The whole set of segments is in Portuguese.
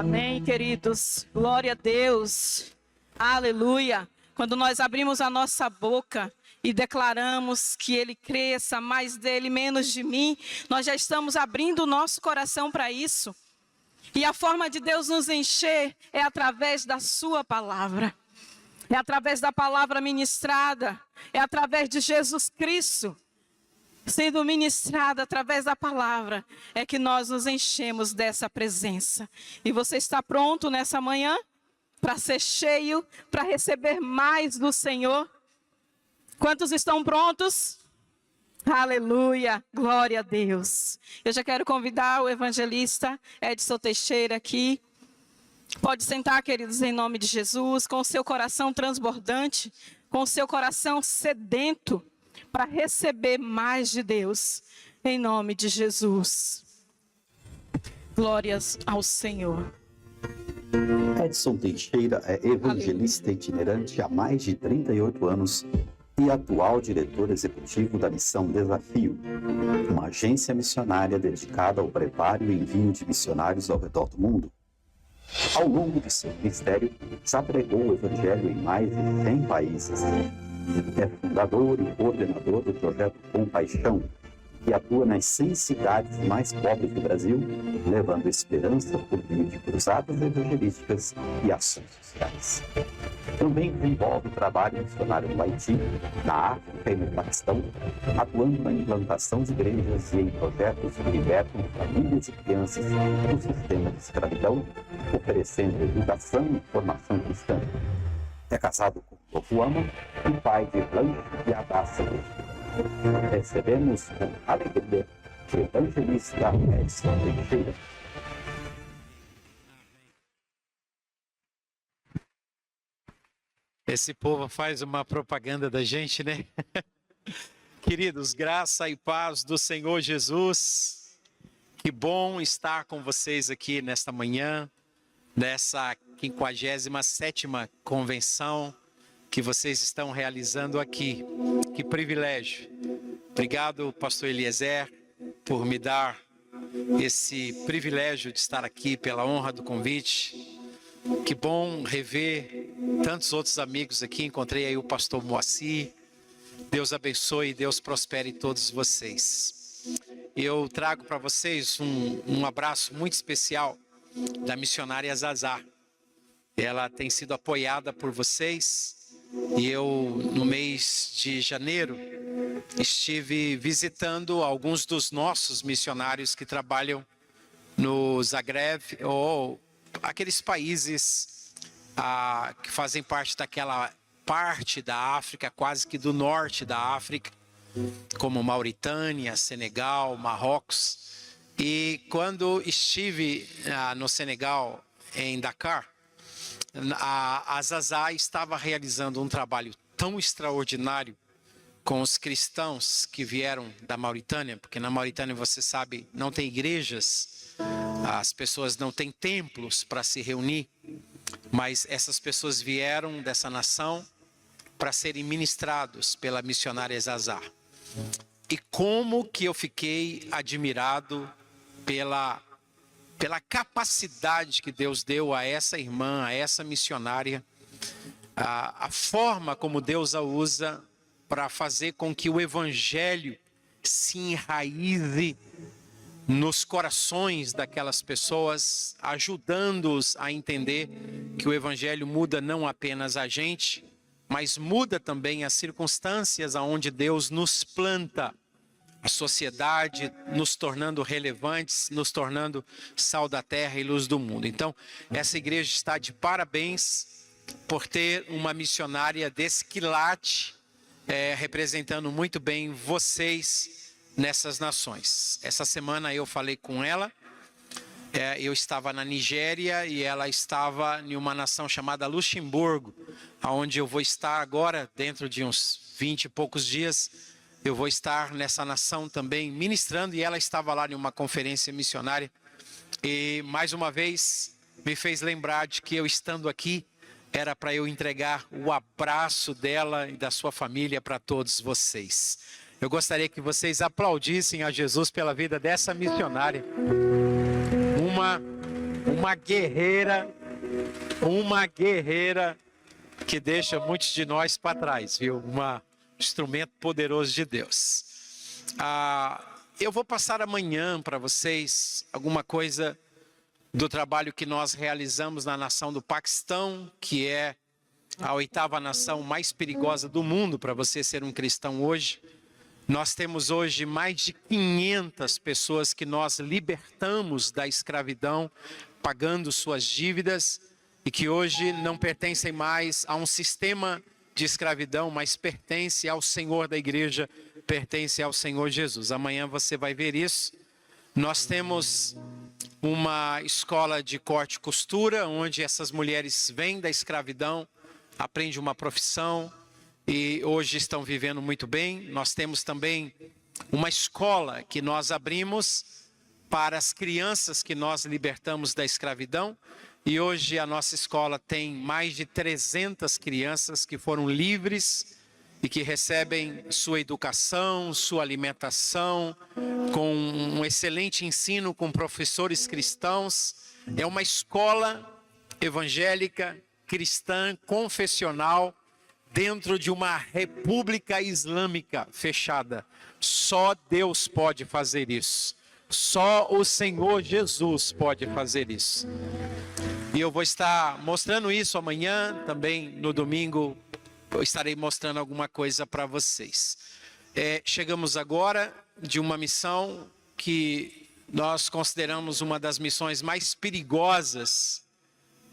Amém, queridos. Glória a Deus. Aleluia. Quando nós abrimos a nossa boca e declaramos que Ele cresça, mais dele, menos de mim, nós já estamos abrindo o nosso coração para isso. E a forma de Deus nos encher é através da sua palavra. É através da palavra ministrada. É através de Jesus Cristo sendo ministrada através da palavra, é que nós nos enchemos dessa presença. E você está pronto nessa manhã para ser cheio, para receber mais do Senhor? Quantos estão prontos? Aleluia, glória a Deus. Eu já quero convidar o evangelista Edson Teixeira aqui. Pode sentar, queridos, em nome de Jesus, com o seu coração transbordante, com o seu coração sedento, para receber mais de Deus, em nome de Jesus. Glórias ao Senhor. Edson Teixeira é evangelista itinerante há mais de 38 anos e atual diretor executivo da Missão Desafio, uma agência missionária dedicada ao preparo e envio de missionários ao redor do mundo. Ao longo de seu ministério, já pregou o evangelho em mais de 100 países. É fundador e coordenador do projeto Compaixão, que atua nas 100 cidades mais pobres do Brasil, levando esperança por meio de cruzadas evangelísticas e ações sociais. Também desenvolve trabalho missionário no Haiti, na África e no Paquistão, atuando na implantação de igrejas e em projetos que libertam famílias e crianças do sistema de escravidão, oferecendo educação e formação cristã. É casado com Lovuama e pai de Blanche e Adassa. Recebemos com alegria o evangelista Edson Teixeira. Esse povo faz uma propaganda da gente, né? Queridos, graça e paz do Senhor Jesus. Que bom estar com vocês aqui nesta manhã, nessa 57ª convenção que vocês estão realizando aqui. Que privilégio. Obrigado, pastor Eliezer, por me dar esse privilégio de estar aqui, pela honra do convite. Que bom rever tantos outros amigos aqui. Encontrei aí o pastor Moacir. Deus abençoe e Deus prospere todos vocês. Eu trago para vocês um abraço muito especial da missionária Zazá. Ela tem sido apoiada por vocês e eu, no mês de janeiro, estive visitando alguns dos nossos missionários que trabalham no Zagreb, ou aqueles países que fazem parte daquela parte da África, quase que do norte da África, como Mauritânia, Senegal, Marrocos. E quando estive no Senegal, em Dakar, a Zazá estava realizando um trabalho tão extraordinário com os cristãos que vieram da Mauritânia, porque na Mauritânia, você sabe, não tem igrejas, as pessoas não têm templos para se reunir, mas essas pessoas vieram dessa nação para serem ministrados pela missionária Zazá. E como que eu fiquei admirado pela capacidade que Deus deu a essa irmã, a essa missionária, a forma como Deus a usa para fazer com que o evangelho se enraize nos corações daquelas pessoas, ajudando-os a entender que o evangelho muda não apenas a gente, mas muda também as circunstâncias aonde Deus nos planta, a sociedade, nos tornando relevantes, nos tornando sal da terra e luz do mundo. Então, essa igreja está de parabéns por ter uma missionária desse quilate, representando muito bem vocês nessas nações. Essa semana eu falei com ela, eu estava na Nigéria e ela estava em uma nação chamada Luxemburgo, onde eu vou estar agora, dentro de uns 20 e poucos dias, eu vou estar nessa nação também ministrando, e ela estava lá em uma conferência missionária, e mais uma vez me fez lembrar de que eu estando aqui, era para eu entregar o abraço dela e da sua família para todos vocês. Eu gostaria que vocês aplaudissem a Jesus pela vida dessa missionária. Uma uma guerreira que deixa muitos de nós para trás, viu? Um instrumento poderoso de Deus. Eu vou passar amanhã para vocês alguma coisa do trabalho que nós realizamos na nação do Paquistão, que é a 8ª nação mais perigosa do mundo para você ser um cristão hoje. Nós temos hoje mais de 500 pessoas que nós libertamos da escravidão, pagando suas dívidas, e que hoje não pertencem mais a um sistema de escravidão, mas pertence ao Senhor da igreja, pertence ao Senhor Jesus. Amanhã você vai ver isso. Nós temos uma escola de corte e costura, onde essas mulheres vêm da escravidão, aprendem uma profissão e hoje estão vivendo muito bem. Nós temos também uma escola que nós abrimos para as crianças que nós libertamos da escravidão. E hoje a nossa escola tem mais de 300 crianças que foram livres e que recebem sua educação, sua alimentação, com um excelente ensino, com professores cristãos. É uma escola evangélica, cristã, confessional, dentro de uma república islâmica fechada. Só Deus pode fazer isso. Só o Senhor Jesus pode fazer isso. E eu vou estar mostrando isso amanhã, também no domingo eu estarei mostrando alguma coisa para vocês. Chegamos agora de uma missão que nós consideramos uma das missões mais perigosas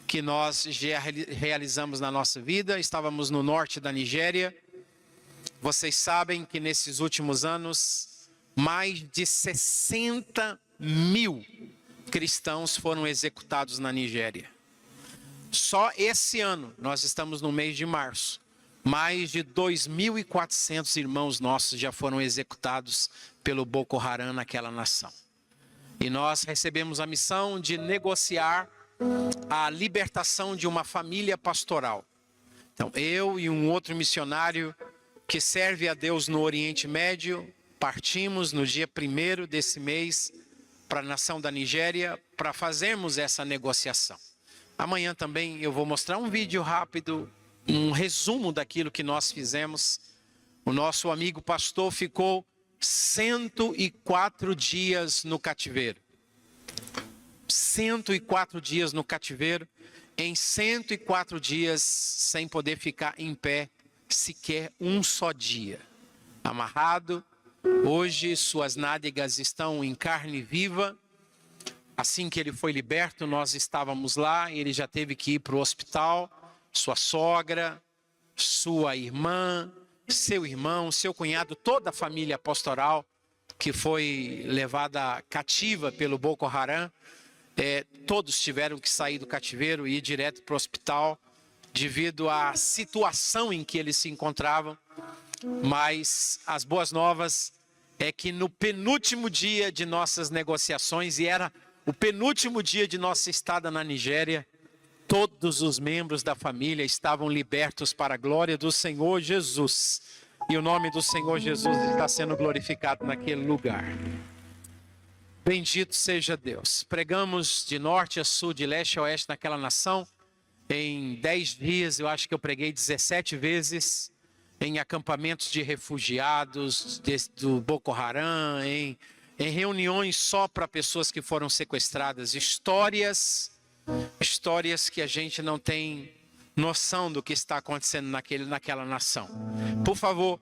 que nós já realizamos na nossa vida. Estávamos no norte da Nigéria. Vocês sabem que nesses últimos anos, mais de 60 mil cristãos foram executados na Nigéria. Só esse ano, nós estamos no mês de março, mais de 2.400 irmãos nossos já foram executados pelo Boko Haram naquela nação. E nós recebemos a missão de negociar a libertação de uma família pastoral. Então, eu e um outro missionário que serve a Deus no Oriente Médio, partimos no dia 1º desse mês para a nação da Nigéria para fazermos essa negociação. Amanhã também eu vou mostrar um vídeo rápido, um resumo daquilo que nós fizemos. O nosso amigo pastor ficou 104 dias no cativeiro. 104 dias no cativeiro, em 104 dias sem poder ficar em pé sequer um só dia. Amarrado, hoje suas nádegas estão em carne viva. Assim que ele foi liberto, nós estávamos lá, ele já teve que ir para o hospital. Sua sogra, sua irmã, seu irmão, seu cunhado, toda a família pastoral que foi levada cativa pelo Boko Haram, todos tiveram que sair do cativeiro e ir direto para o hospital devido à situação em que eles se encontravam. Mas as boas novas é que no penúltimo dia de nossas negociações, e era o penúltimo dia de nossa estada na Nigéria, todos os membros da família estavam libertos para a glória do Senhor Jesus. E o nome do Senhor Jesus está sendo glorificado naquele lugar. Bendito seja Deus. Pregamos de norte a sul, de leste a oeste naquela nação. Em 10 dias, eu acho que eu preguei 17 vezes em acampamentos de refugiados do Boko Haram, em reuniões só para pessoas que foram sequestradas. Histórias que a gente não tem noção do que está acontecendo naquela nação. Por favor,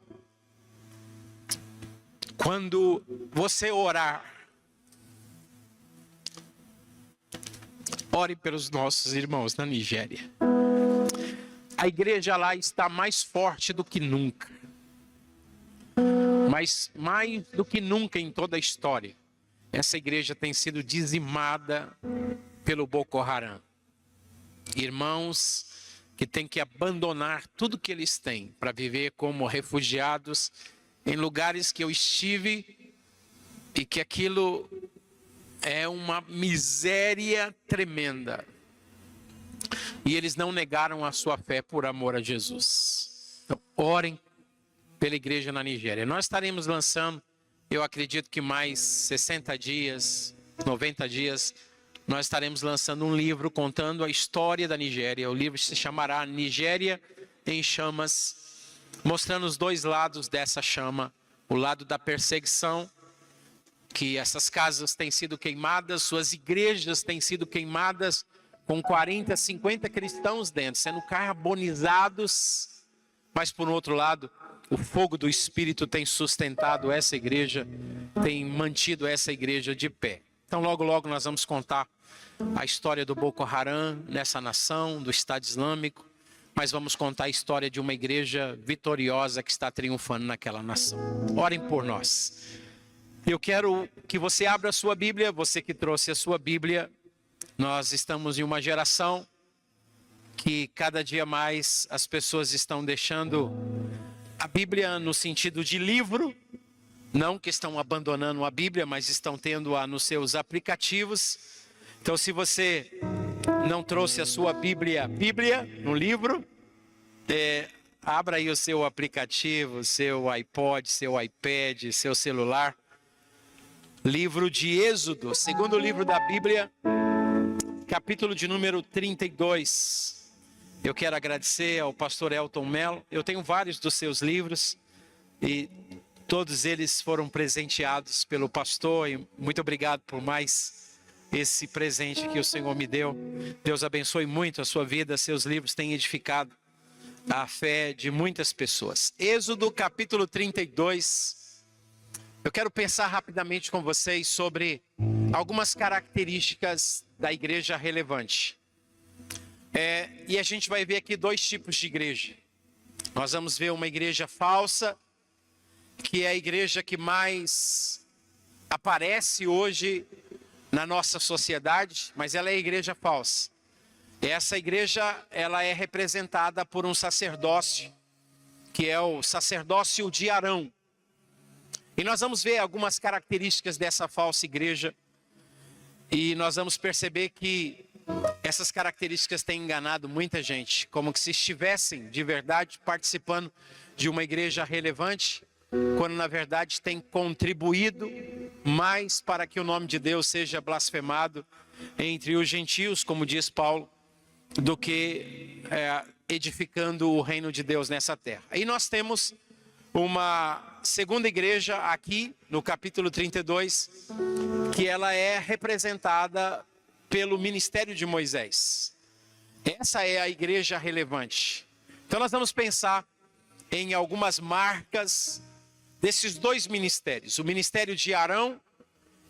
quando você orar, ore pelos nossos irmãos na Nigéria. A igreja lá está mais forte do que nunca. Mas mais do que nunca em toda a história, essa igreja tem sido dizimada pelo Boko Haram. Irmãos que têm que abandonar tudo que eles têm para viver como refugiados em lugares que eu estive e que aquilo é uma miséria tremenda. E eles não negaram a sua fé por amor a Jesus. Então, orem pela igreja na Nigéria. Nós estaremos lançando, eu acredito que mais 60 dias, 90 dias, nós estaremos lançando um livro contando a história da Nigéria. O livro se chamará Nigéria em Chamas, mostrando os dois lados dessa chama. O lado da perseguição, que essas casas têm sido queimadas, suas igrejas têm sido queimadas com 40, 50 cristãos dentro, sendo carbonizados. Mas por outro lado, o fogo do Espírito tem sustentado essa igreja, tem mantido essa igreja de pé. Então logo logo nós vamos contar a história do Boko Haram nessa nação, do Estado Islâmico, mas vamos contar a história de uma igreja vitoriosa que está triunfando naquela nação. Orem por nós. Eu quero que você abra a sua Bíblia, você que trouxe a sua Bíblia. Nós estamos em uma geração que cada dia mais as pessoas estão deixando a Bíblia no sentido de livro, não que estão abandonando a Bíblia, mas estão tendo-a nos seus aplicativos. Então, se você não trouxe a sua Bíblia no livro, abra aí o seu aplicativo, seu iPod, seu iPad, seu celular. Livro de Êxodo, segundo livro da Bíblia, capítulo de número 32. Eu quero agradecer ao pastor Elton Mello. Eu tenho vários dos seus livros e todos eles foram presenteados pelo pastor. E muito obrigado por mais esse presente que o Senhor me deu. Deus abençoe muito a sua vida. Seus livros têm edificado a fé de muitas pessoas. Êxodo capítulo 32. Eu quero pensar rapidamente com vocês sobre algumas características da igreja relevante. E a gente vai ver aqui dois tipos de igreja. Nós vamos ver uma igreja falsa, que é a igreja que mais aparece hoje na nossa sociedade, mas ela é a igreja falsa. Essa igreja, ela é representada por um sacerdócio, que é o sacerdócio de Arão. E nós vamos ver algumas características dessa falsa igreja, e nós vamos perceber que essas características têm enganado muita gente, como que se estivessem de verdade participando de uma igreja relevante, quando na verdade tem contribuído mais para que o nome de Deus seja blasfemado entre os gentios, como diz Paulo, do que edificando o reino de Deus nessa terra. Aí nós temos uma segunda igreja aqui no capítulo 32, que ela é representada pelo ministério de Moisés. Essa é a igreja relevante. Então nós vamos pensar em algumas marcas desses dois ministérios, o ministério de Arão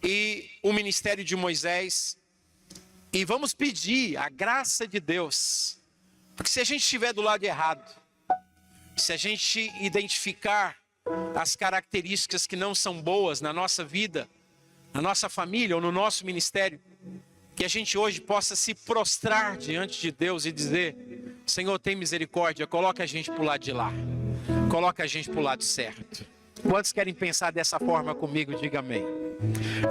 e o ministério de Moisés, e vamos pedir a graça de Deus, porque se a gente estiver do lado errado, se a gente identificar as características que não são boas na nossa vida, na nossa família ou no nosso ministério, que a gente hoje possa se prostrar diante de Deus e dizer: Senhor, tem misericórdia, coloca a gente para o lado de lá, coloca a gente para o lado certo. Quantos querem pensar dessa forma comigo? Diga amém.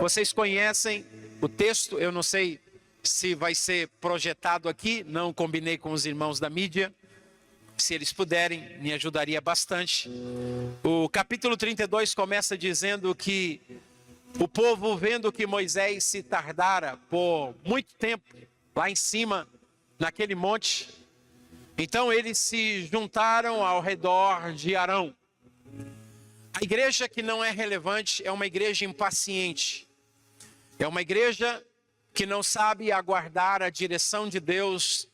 Vocês conhecem o texto, eu não sei se vai ser projetado aqui, não combinei com os irmãos da mídia, se eles puderem, me ajudaria bastante. O capítulo 32 começa dizendo que o povo, vendo que Moisés se tardara por muito tempo lá em cima, naquele monte, então eles se juntaram ao redor de Arão. A igreja que não é relevante é uma igreja impaciente. É uma igreja que não sabe aguardar a direção de Deus,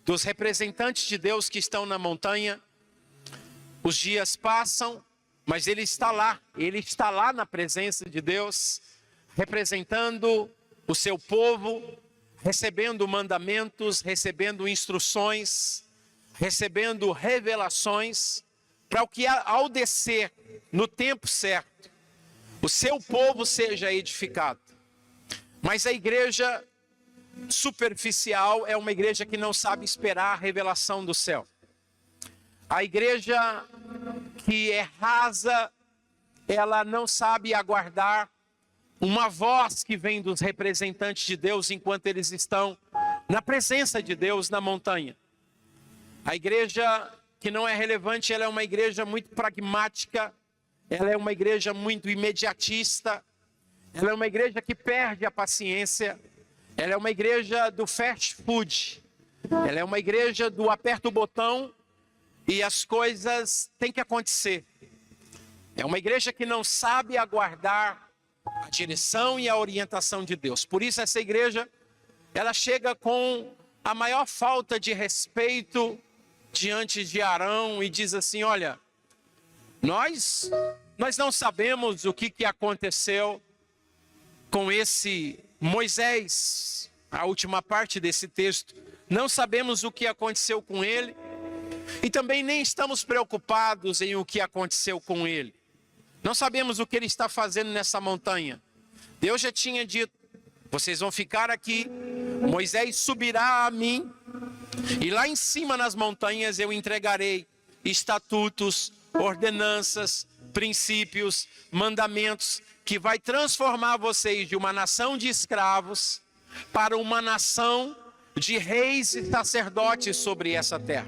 dos representantes de Deus que estão na montanha. Os dias passam, mas ele está lá na presença de Deus, representando o seu povo, recebendo mandamentos, recebendo instruções, recebendo revelações, para o que ao descer no tempo certo, o seu povo seja edificado. Mas a igreja superficial é uma igreja que não sabe esperar a revelação do céu. A igreja que é rasa, ela não sabe aguardar uma voz que vem dos representantes de Deus enquanto eles estão na presença de Deus na montanha. A igreja que não é relevante, ela é uma igreja muito pragmática, ela é uma igreja muito imediatista, ela é uma igreja que perde a paciência, ela é uma igreja do fast food. Ela é uma igreja do aperta o botão e as coisas têm que acontecer. É uma igreja que não sabe aguardar a direção e a orientação de Deus. Por isso essa igreja, ela chega com a maior falta de respeito diante de Arão e diz assim: olha, nós não sabemos o que aconteceu com esse Moisés, a última parte desse texto. Não sabemos o que aconteceu com ele e também nem estamos preocupados em o que aconteceu com ele. Não sabemos o que ele está fazendo nessa montanha. Deus já tinha dito: vocês vão ficar aqui, Moisés subirá a mim e lá em cima nas montanhas eu entregarei estatutos, ordenanças, princípios, mandamentos que vai transformar vocês de uma nação de escravos para uma nação de reis e sacerdotes sobre essa terra.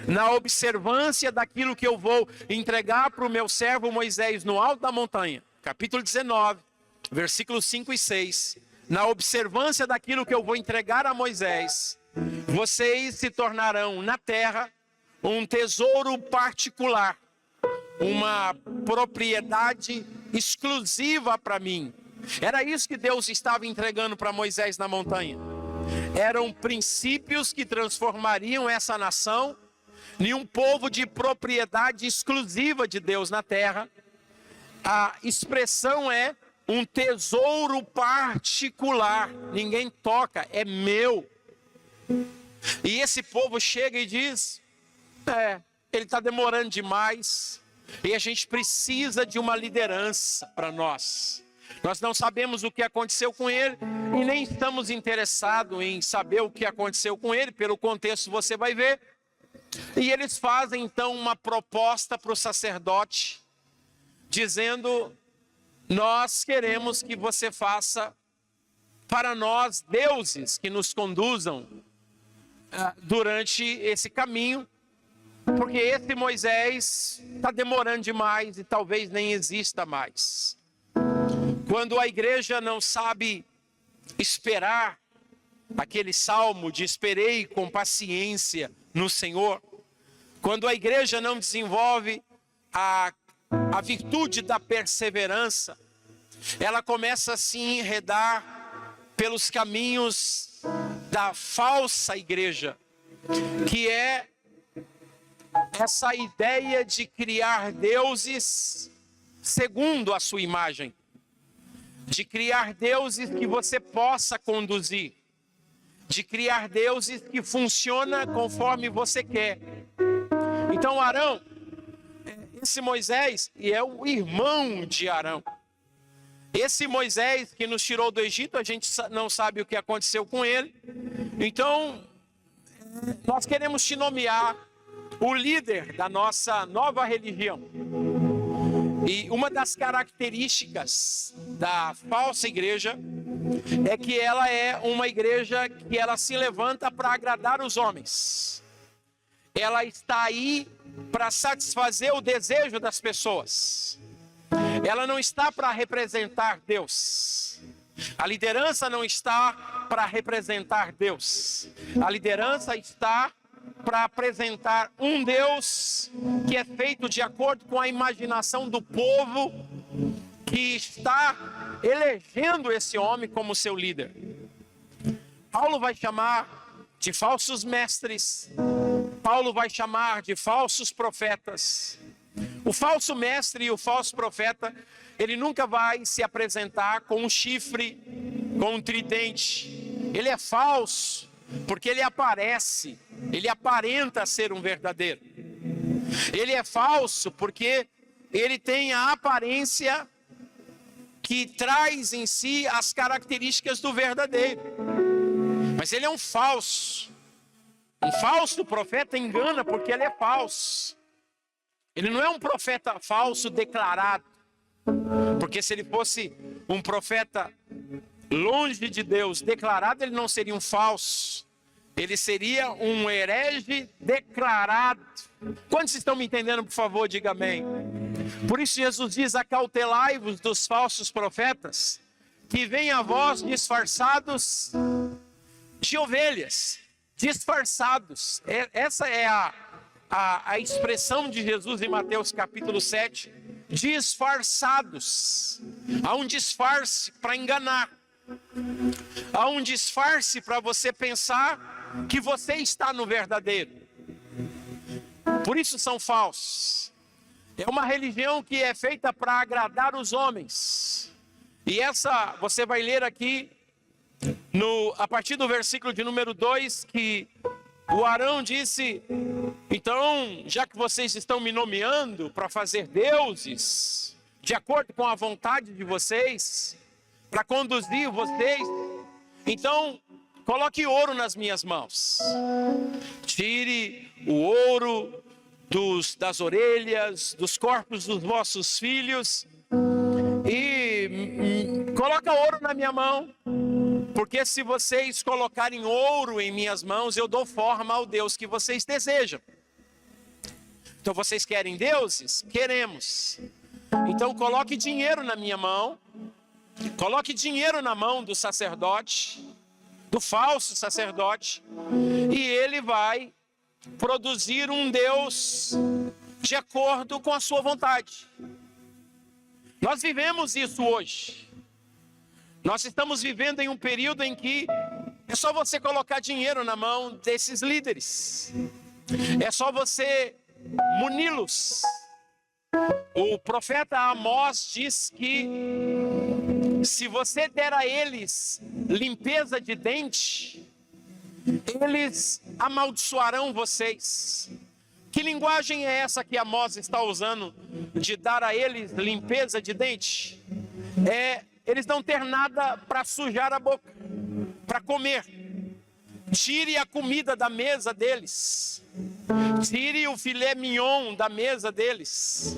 Na observância daquilo que eu vou entregar para o meu servo Moisés no alto da montanha, capítulo 19, versículos 5 e 6, na observância daquilo que eu vou entregar a Moisés, vocês se tornarão na terra um tesouro particular, uma propriedade exclusiva para mim. Era isso que Deus estava entregando para Moisés na montanha. Eram princípios que transformariam essa nação em um povo de propriedade exclusiva de Deus na terra. A expressão é um tesouro particular, ninguém toca, é meu. E esse povo chega e diz: ele está demorando demais e a gente precisa de uma liderança para nós. Nós não sabemos o que aconteceu com ele e nem estamos interessados em saber o que aconteceu com ele, pelo contexto você vai ver. E eles fazem então uma proposta para o sacerdote, dizendo: nós queremos que você faça para nós deuses que nos conduzam durante esse caminho, porque esse Moisés está demorando demais e talvez nem exista mais. Quando a igreja não sabe esperar, aquele salmo de esperei com paciência no Senhor, quando a igreja não desenvolve a virtude da perseverança, ela começa a se enredar pelos caminhos da falsa igreja, que é essa ideia de criar deuses segundo a sua imagem, de criar deuses que você possa conduzir, de criar deuses que funcionam conforme você quer. Então Arão, esse Moisés, e é o irmão de Arão, esse Moisés que nos tirou do Egito, a gente não sabe o que aconteceu com ele. Então nós queremos te nomear o líder da nossa nova religião. E uma das características da falsa igreja é que ela é uma igreja que ela se levanta para agradar os homens. Ela está aí para satisfazer o desejo das pessoas. Ela não está para representar Deus. A liderança não está para representar Deus. A liderança está para apresentar um Deus que é feito de acordo com a imaginação do povo que está elegendo esse homem como seu líder. Paulo vai chamar de falsos mestres, Paulo vai chamar de falsos profetas. O falso mestre e o falso profeta, ele nunca vai se apresentar com um chifre, com um tridente. Ele é falso porque ele aparenta ser um verdadeiro. Ele é falso porque ele tem a aparência que traz em si as características do verdadeiro. Mas ele é um falso. Um falso profeta engana porque ele é falso. Ele não é um profeta falso declarado. Porque se ele fosse um profeta longe de Deus declarado, ele não seria um falso. Ele seria um herege declarado. Quantos estão me entendendo, por favor, diga amém. Por isso Jesus diz: acautelai-vos dos falsos profetas, que vêm a vós disfarçados de ovelhas, disfarçados. Essa é a expressão de Jesus em Mateus capítulo 7, disfarçados. Há um disfarce para enganar. Há um disfarce para você pensar que você está no verdadeiro. Por isso são falsos. É uma religião que é feita para agradar os homens. E essa, você vai ler aqui, a partir do versículo de número 2, que o Arão disse: então, já que vocês estão me nomeando para fazer deuses, de acordo com a vontade de vocês, para conduzir vocês, então coloque ouro nas minhas mãos. Tire o ouro das orelhas, dos corpos dos vossos filhos e coloca ouro na minha mão, porque se vocês colocarem ouro em minhas mãos, eu dou forma ao Deus que vocês desejam. Então vocês querem deuses? Queremos. Então coloque dinheiro na minha mão, coloque dinheiro na mão do sacerdote, do falso sacerdote, e ele vai produzir um Deus de acordo com a sua vontade. Nós vivemos isso hoje. Nós estamos vivendo em um período em que é só você colocar dinheiro na mão desses líderes. É só você muni-los. O profeta Amós diz que se você der a eles limpeza de dente, eles amaldiçoarão vocês. Que linguagem é essa que Amós está usando de dar a eles limpeza de dente? Eles não ter nada para sujar a boca, para comer. Tire a comida da mesa deles. Tire o filé mignon da mesa deles.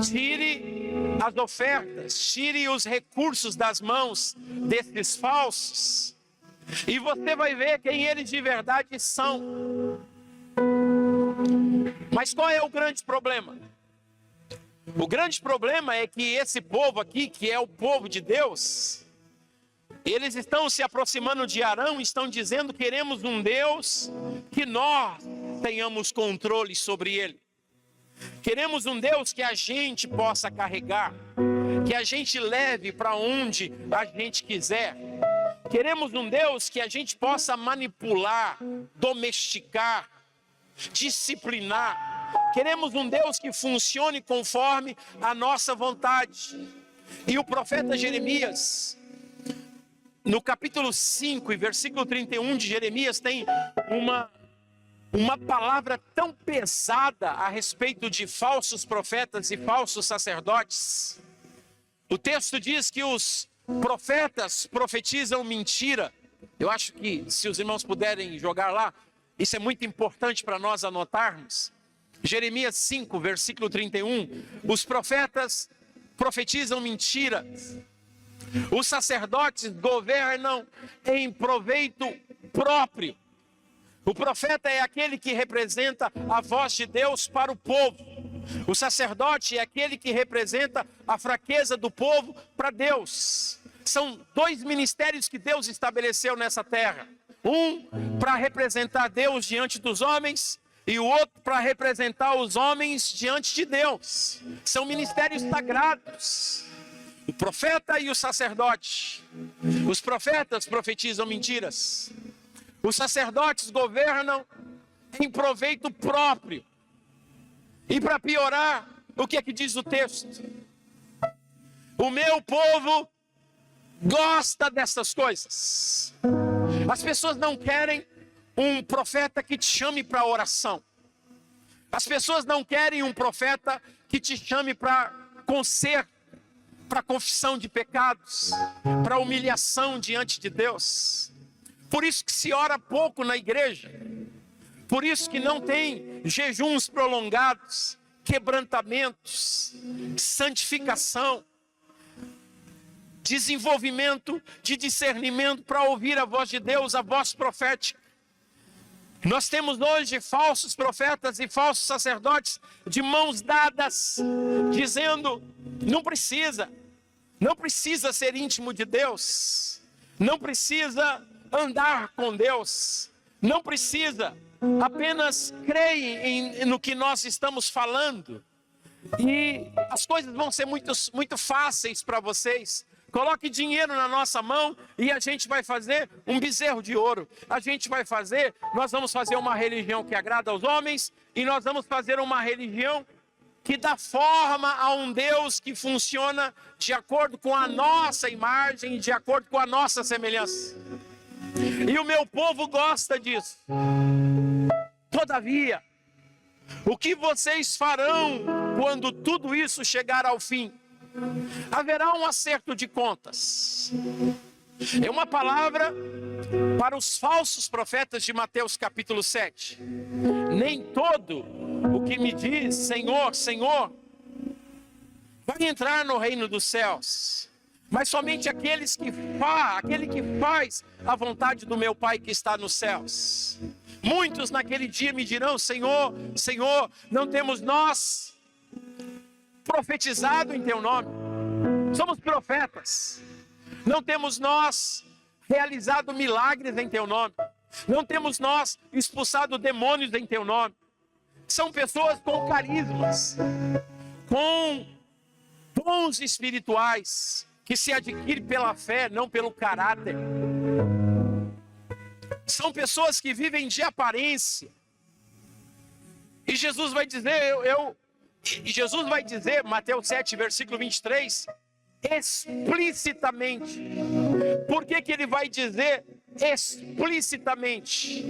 Tire as ofertas, tire os recursos das mãos desses falsos. E você vai ver quem eles de verdade são. Mas qual é o grande problema? O grande problema é que esse povo aqui, que é o povo de Deus, eles estão se aproximando de Arão e estão dizendo: queremos um Deus que nós tenhamos controle sobre ele. Queremos um Deus que a gente possa carregar, que a gente leve para onde a gente quiser. Queremos um Deus que a gente possa manipular, domesticar, disciplinar. Queremos um Deus que funcione conforme a nossa vontade. E o profeta Jeremias, no capítulo 5 e versículo 31 de Jeremias, tem uma palavra tão pesada a respeito de falsos profetas e falsos sacerdotes. O texto diz que os profetas profetizam mentira. Eu acho que se os irmãos puderem jogar lá, isso é muito importante para nós anotarmos. Jeremias 5, versículo 31. Os profetas profetizam mentira. Os sacerdotes governam em proveito próprio. O profeta é aquele que representa a voz de Deus para o povo. O sacerdote é aquele que representa a fraqueza do povo para Deus. São dois ministérios que Deus estabeleceu nessa terra. Um para representar Deus diante dos homens e o outro para representar os homens diante de Deus. São ministérios sagrados. O profeta e o sacerdote. Os profetas profetizam mentiras. Os sacerdotes governam em proveito próprio. E para piorar, o que é que diz o texto? O meu povo gosta dessas coisas. As pessoas não querem um profeta que te chame para oração. As pessoas não querem um profeta que te chame para conserto, para confissão de pecados, para humilhação diante de Deus. Por isso que se ora pouco na igreja. Por isso que não tem jejuns prolongados, quebrantamentos, santificação, desenvolvimento de discernimento para ouvir a voz de Deus, a voz profética. Nós temos hoje falsos profetas e falsos sacerdotes de mãos dadas, dizendo: não precisa ser íntimo de Deus, não precisa andar com Deus, não precisa, apenas creia no que nós estamos falando, e as coisas vão ser muito fáceis para vocês. Coloque dinheiro na nossa mão e a gente vai fazer um bezerro de ouro. Nós vamos fazer uma religião que agrada aos homens, e nós vamos fazer uma religião que dá forma a um Deus que funciona de acordo com a nossa imagem, de acordo com a nossa semelhança. E o meu povo gosta disso. Todavia, o que vocês farão quando tudo isso chegar ao fim? Haverá um acerto de contas. É uma palavra para os falsos profetas de Mateus capítulo 7. Nem todo o que me diz Senhor, Senhor, vai entrar no reino dos céus, mas somente aquele que faz a vontade do meu Pai que está nos céus. Muitos naquele dia me dirão: Senhor, Senhor, não temos nós profetizado em teu nome? Somos profetas. Não temos nós realizado milagres em teu nome? Não temos nós expulsado demônios em teu nome? São pessoas com carismas, com dons espirituais, que se adquire pela fé, não pelo caráter. São pessoas que vivem de aparência. E Jesus vai dizer, Mateus 7, versículo 23, explicitamente. Por que ele vai dizer explicitamente?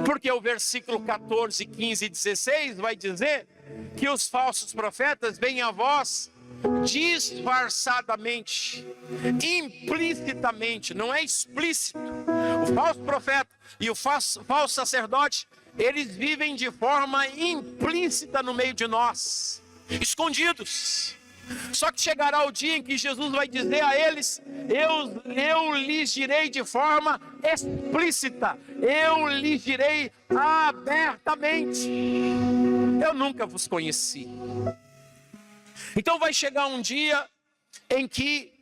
Porque o versículo 14, 15 e 16 vai dizer que os falsos profetas vêm a vós disfarçadamente, implicitamente, não é explícito. O falso profeta e o falso sacerdote, eles vivem de forma implícita no meio de nós, escondidos. Só que chegará o dia em que Jesus vai dizer a eles: eu lhes direi de forma explícita, eu lhes direi abertamente: eu nunca vos conheci. Então vai chegar um dia em que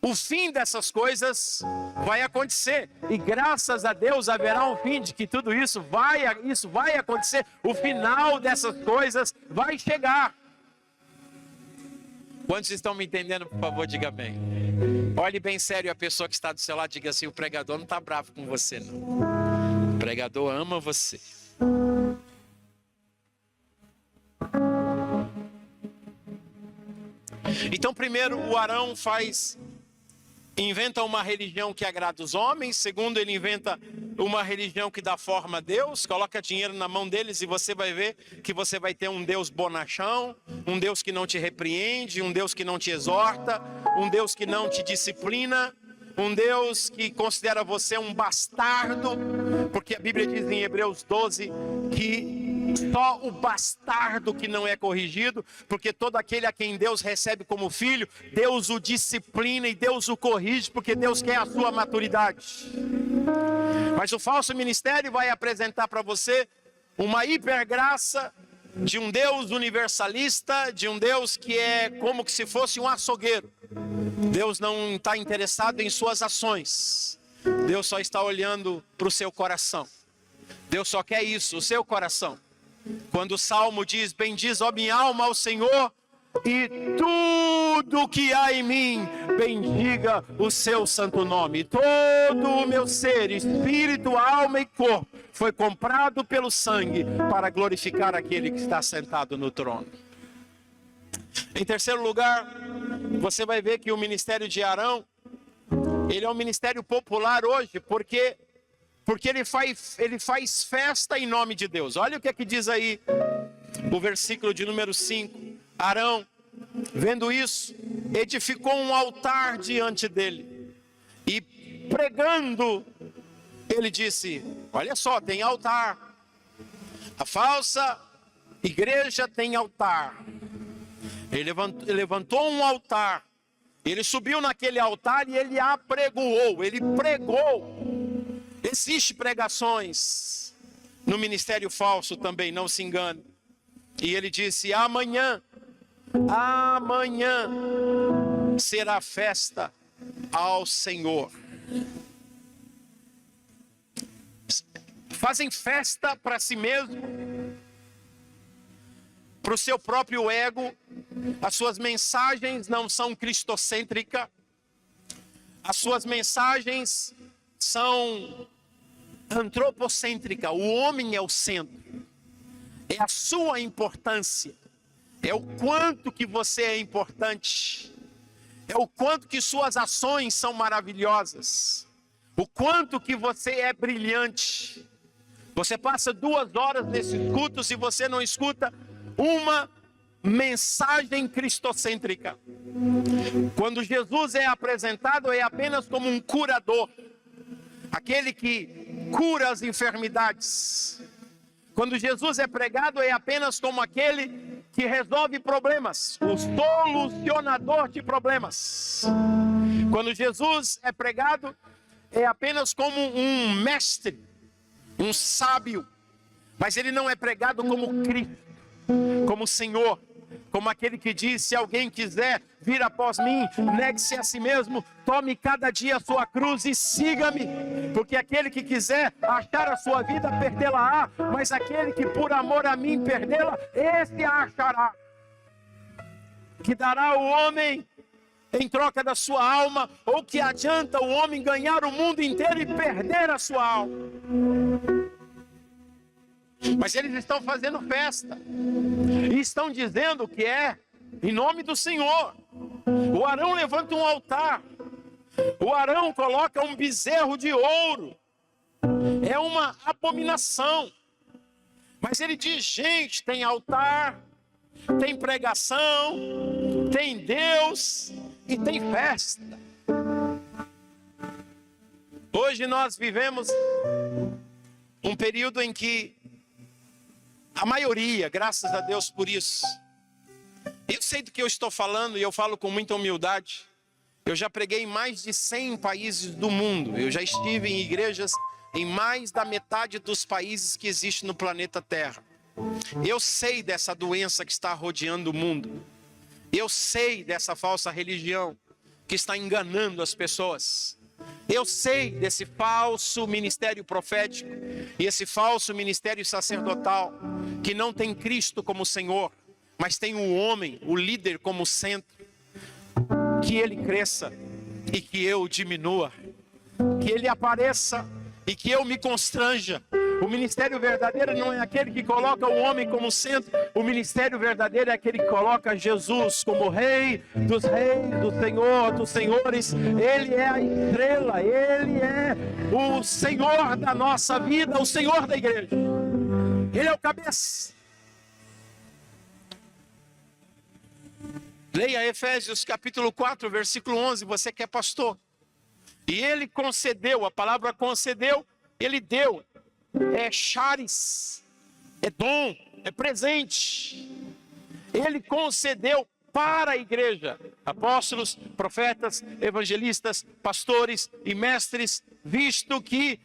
o fim dessas coisas vai acontecer, e graças a Deus haverá um fim de que tudo isso vai acontecer. O final dessas coisas vai chegar. Quantos estão me entendendo? Por favor, diga bem. Olhe bem sério a pessoa que está do seu lado, diga assim: o pregador não está bravo com você, não. O pregador ama você. Então, primeiro, o Arão inventa uma religião que agrada os homens. Segundo, ele inventa uma religião que dá forma a Deus. Coloca dinheiro na mão deles e você vai ver que você vai ter um Deus bonachão, um Deus que não te repreende, um Deus que não te exorta, um Deus que não te disciplina, um Deus que considera você um bastardo, porque a Bíblia diz em Hebreus 12 que só o bastardo que não é corrigido, porque todo aquele a quem Deus recebe como filho, Deus o disciplina e Deus o corrige, porque Deus quer a sua maturidade. Mas o falso ministério vai apresentar para você uma hipergraça de um Deus universalista, de um Deus que é como que se fosse um açougueiro. Deus não está interessado em suas ações, Deus só está olhando para o seu coração. Deus só quer isso, o seu coração. Quando o Salmo diz: bendiz, ó minha alma, ao Senhor, e tudo que há em mim, bendiga o seu santo nome. Todo o meu ser, espírito, alma e corpo, foi comprado pelo sangue para glorificar aquele que está sentado no trono. Em terceiro lugar, você vai ver que o ministério de Arão, ele é um ministério popular hoje, porque ele faz festa em nome de Deus. Olha o que é que diz aí o versículo de número 5. Arão, vendo isso, edificou um altar diante dele, e pregando, ele disse: olha só, tem altar. A falsa igreja tem altar. Ele levantou um altar, ele subiu naquele altar e ele apregoou, ele pregou. Existem pregações no ministério falso também, não se engane. E ele disse: amanhã será festa ao Senhor. fazem festa para si mesmo, para o seu próprio ego. As suas mensagens não são cristocêntricas, as suas mensagens são antropocêntricas. O homem é o centro, é a sua importância, é o quanto que você é importante, é o quanto que suas ações são maravilhosas, o quanto que você é brilhante. Você passa 2 horas nesses cultos e você não escuta uma mensagem cristocêntrica. Quando Jesus é apresentado, é apenas como um curador, aquele que cura as enfermidades. Quando Jesus é pregado, é apenas como aquele que resolve problemas, o solucionador de problemas. Quando Jesus é pregado, é apenas como um mestre, um sábio, mas ele não é pregado como Cristo, como Senhor, como aquele que diz: se alguém quiser vir após mim, negue-se a si mesmo, tome cada dia a sua cruz e siga-me. Porque aquele que quiser achar a sua vida, perdê-la-á, mas aquele que por amor a mim perdê-la, esse a achará. Que dará o homem em troca da sua alma? Ou que adianta o homem ganhar o mundo inteiro e perder a sua alma? Mas eles estão fazendo festa e estão dizendo que é em nome do Senhor. O Arão levanta um altar, o Arão coloca um bezerro de ouro, é uma abominação. Mas ele diz: gente, tem altar, tem pregação, tem Deus e tem festa. Hoje nós vivemos um período em que a maioria, graças a Deus por isso, eu sei do que eu estou falando e eu falo com muita humildade. Eu já preguei em mais de 100 países do mundo. Eu já estive em igrejas em mais da metade dos países que existem no planeta Terra. Eu sei dessa doença que está rodeando o mundo. Eu sei dessa falsa religião que está enganando as pessoas. Eu sei desse falso ministério profético e esse falso ministério sacerdotal que não tem Cristo como Senhor, mas tem o homem, o líder como centro. Que ele cresça e que eu diminua, que ele apareça e que eu me constranja. O ministério verdadeiro não é aquele que coloca o homem como centro. O ministério verdadeiro é aquele que coloca Jesus como Rei dos reis, do Senhor dos senhores. Ele é a estrela, ele é o Senhor da nossa vida, o Senhor da igreja. Ele é o cabeça. Leia Efésios capítulo 4, versículo 11, você que é pastor. E ele concedeu, a palavra concedeu, ele deu. É charis, é dom, é presente. Ele concedeu para a igreja apóstolos, profetas, evangelistas, pastores e mestres, visto que